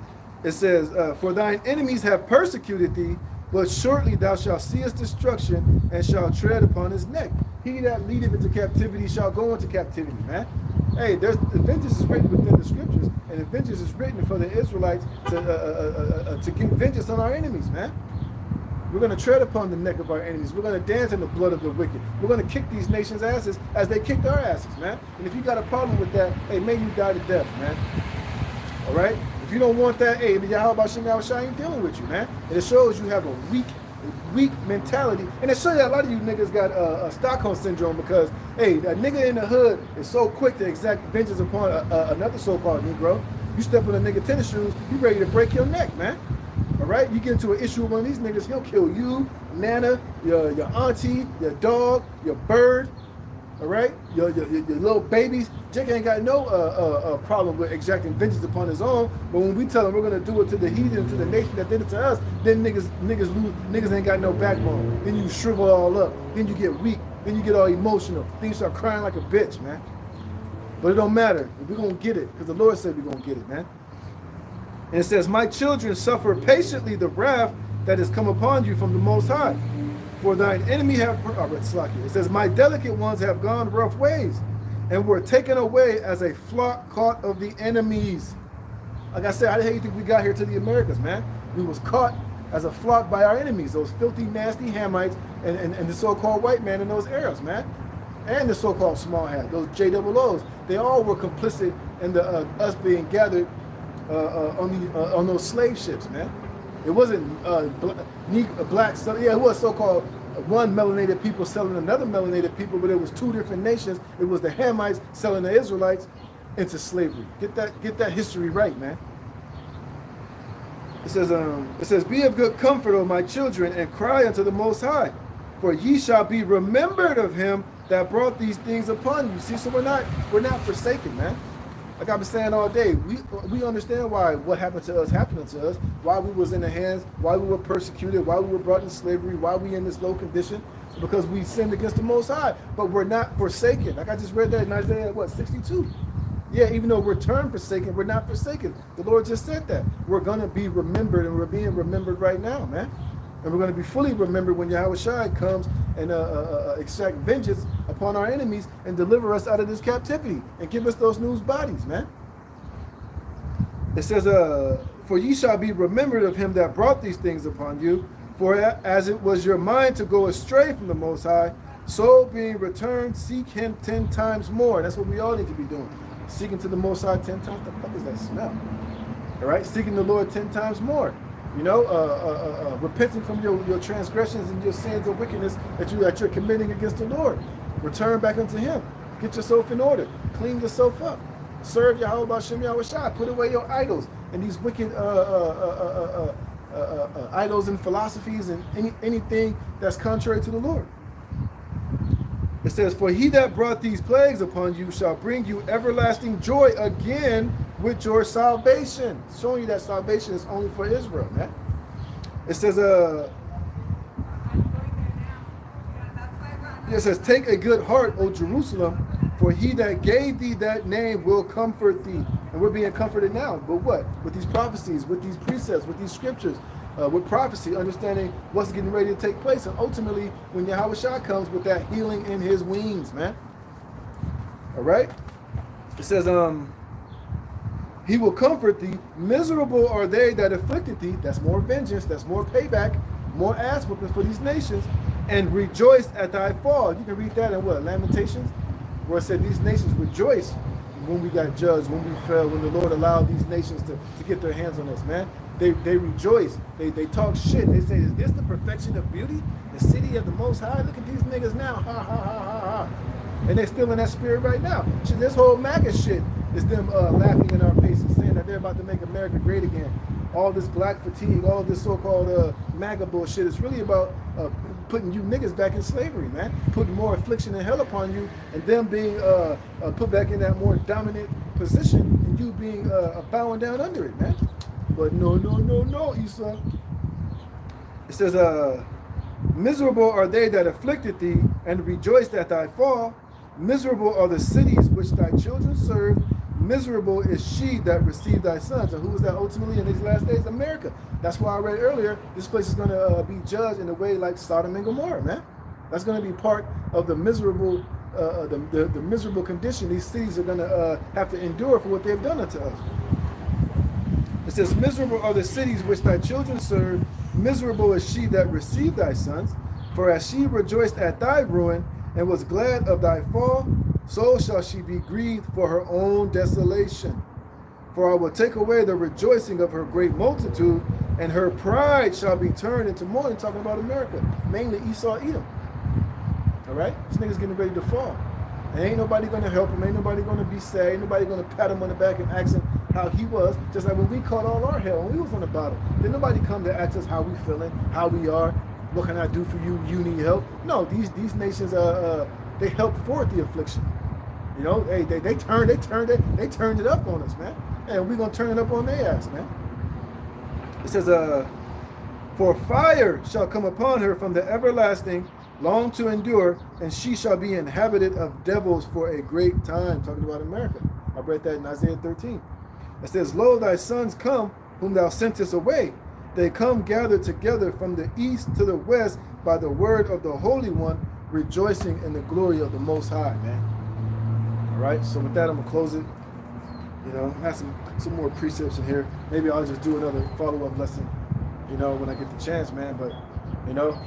It says, for thine enemies have persecuted thee, but shortly thou shalt see his destruction and shalt tread upon his neck. He that leadeth into captivity shall go into captivity, man. Hey, the vengeance is written within the scriptures, and the vengeance is written for the Israelites to get vengeance on our enemies, man. We're going to tread upon the neck of our enemies. We're going to dance in the blood of the wicked. We're going to kick these nations' asses as they kicked our asses, man. And if you got a problem with that, hey, may you die to death, man. All right? If you don't want that, hey, Yahweh Shem Yahushua ain't dealing with you, man. And it shows you have a weak mentality. And it shows you a lot of you niggas got Stockholm syndrome because, hey, a nigga in the hood is so quick to exact vengeance upon another so-called Negro. You step on a nigga tennis shoes, you ready to break your neck, man. All right? You get into an issue with one of these niggas, he'll kill you, Nana, your auntie, your dog, your bird, all right? Your little babies. Jake ain't got no problem with exacting vengeance upon his own, but when we tell him we're gonna do it to the heathen, to the nation that did it to us, then niggas ain't got no backbone. Then you shrivel all up. Then you get weak. Then you get all emotional. Then you start crying like a bitch, man. But it don't matter. We're gonna get it because the Lord said we're gonna get it, man. And it says, my children, suffer patiently the wrath that is come upon you from the Most High. For thine enemy have, it says, my delicate ones have gone rough ways and were taken away as a flock caught of the enemies. Like I said, how the hell you think we got here to the Americas, man? We was caught as a flock by our enemies, those filthy, nasty Hamites and the so-called white man in those eras, man. And the so-called small hat, those JOOs. They all were complicit in the us being gathered on those slave ships, man. It wasn't black, yeah, it was so-called one melanated people selling another melanated people, but it was two different nations. It was the Hamites selling the Israelites into slavery. Get that history right, man. It says, be of good comfort, O my children, and cry unto the Most High, for ye shall be remembered of him that brought these things upon you. See, so we're not forsaken, man. Like I've been saying all day, we understand why what happened to us happened to us, why we was in the hands, why we were persecuted, why we were brought in slavery, why we in this low condition, because we sinned against the Most High. But we're not forsaken. Like I just read that in Isaiah, 62? Yeah, even though we're termed forsaken, we're not forsaken. The Lord just said that. We're going to be remembered, and we're being remembered right now, man. And we're going to be fully remembered when Yahushua comes and exact vengeance upon our enemies and deliver us out of this captivity and give us those new bodies, man. It says, for ye shall be remembered of him that brought these things upon you, for as it was your mind to go astray from the Most High, so being returned, seek him 10 times more. That's what we all need to be doing. Seeking to the Most High 10 times. The fuck is that smell? All right, seeking the Lord 10 times more. You know, repenting from your transgressions and your sins of wickedness that you're committing against the Lord. Return back unto him. Get yourself in order. Clean yourself up. Serve Yahweh Shem Yahushua. Put away your idols and these wicked idols and philosophies and anything that's contrary to the Lord. It says, for he that brought these plagues upon you shall bring you everlasting joy again with your salvation. Showing you that salvation is only for Israel, man. It says, it says, take a good heart, O Jerusalem, for he that gave thee that name will comfort thee. And we're being comforted now. But what? With these prophecies, with these precepts, with these scriptures. with prophecy, understanding what's getting ready to take place, and ultimately when Yahweh Shai comes with that healing in his wings, man. All right? It says, he will comfort thee. Miserable are they that afflicted thee. That's more vengeance, that's more payback, more ass whooping for these nations, and rejoice at thy fall. You can read that in what? Lamentations? Where it said these nations rejoice when we got judged, when we fell, when the Lord allowed these nations to get their hands on us, man. They rejoice. They talk shit. They say, is this the perfection of beauty? The city of the Most High? Look at these niggas now. Ha, ha, ha, ha, ha. And they're still in that spirit right now. Shit, this whole MAGA shit is them laughing in our faces, saying that they're about to make America great again. All this black fatigue, all this so-called MAGA bullshit is really about putting you niggas back in slavery, man. Putting more affliction and hell upon you, and them being put back in that more dominant position, and you being bowing down under it, man. But no, Esau. It says, miserable are they that afflicted thee, and rejoiced at thy fall. Miserable are the cities which thy children serve. Miserable is she that received thy sons. And who is that ultimately in these last days? America. That's why I read earlier, this place is going to be judged in a way like Sodom and Gomorrah, man. That's going to be part of the miserable the miserable condition these cities are going to have to endure for what they've done unto us. It says, miserable are the cities which thy children serve. Miserable is she that received thy sons. For as she rejoiced at thy ruin, and was glad of thy fall, so shall she be grieved for her own desolation. For I will take away the rejoicing of her great multitude, and her pride shall be turned into mourning. Talking about America, mainly Esau, Edom. All right, this nigga's getting ready to fall, and ain't nobody gonna help him. Ain't nobody gonna be sad. Ain't nobody gonna pat him on the back and ask him how he was. Just like when we caught all our hell when we was on the bottom, did nobody come to ask us how we feeling, how we are, what can I do for you? You need help? No, these nations they helped forward the affliction. You know, they turned it up on us, man. And we're gonna turn it up on their ass, man. It says, for fire shall come upon her from the everlasting, long to endure, and she shall be inhabited of devils for a great time. Talking about America. I read that in Isaiah 13. It says, lo, thy sons come, whom thou sentest away. They come gathered together from the east to the west by the word of the Holy One, rejoicing in the glory of the Most High, man. All right, so with that, I'm going to close it. You know, I have some more precepts in here. Maybe I'll just do another follow-up lesson, you know, when I get the chance, man. But, you know,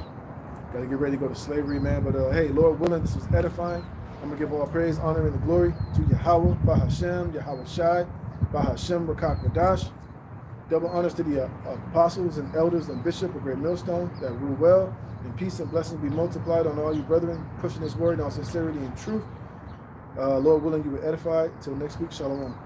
got to get ready to go to slavery, man. But, hey, Lord willing, this was edifying. I'm going to give all praise, honor, and the glory to Yahweh, Bahashem, Yahweh Shai, Bahashem, Rakak Radash. Double honors to the apostles and elders and bishop of Great Millstone that rule well, and peace and blessings be multiplied on all you brethren, pushing this word in all sincerity and truth. Lord willing, you will edify. Until next week, shalom.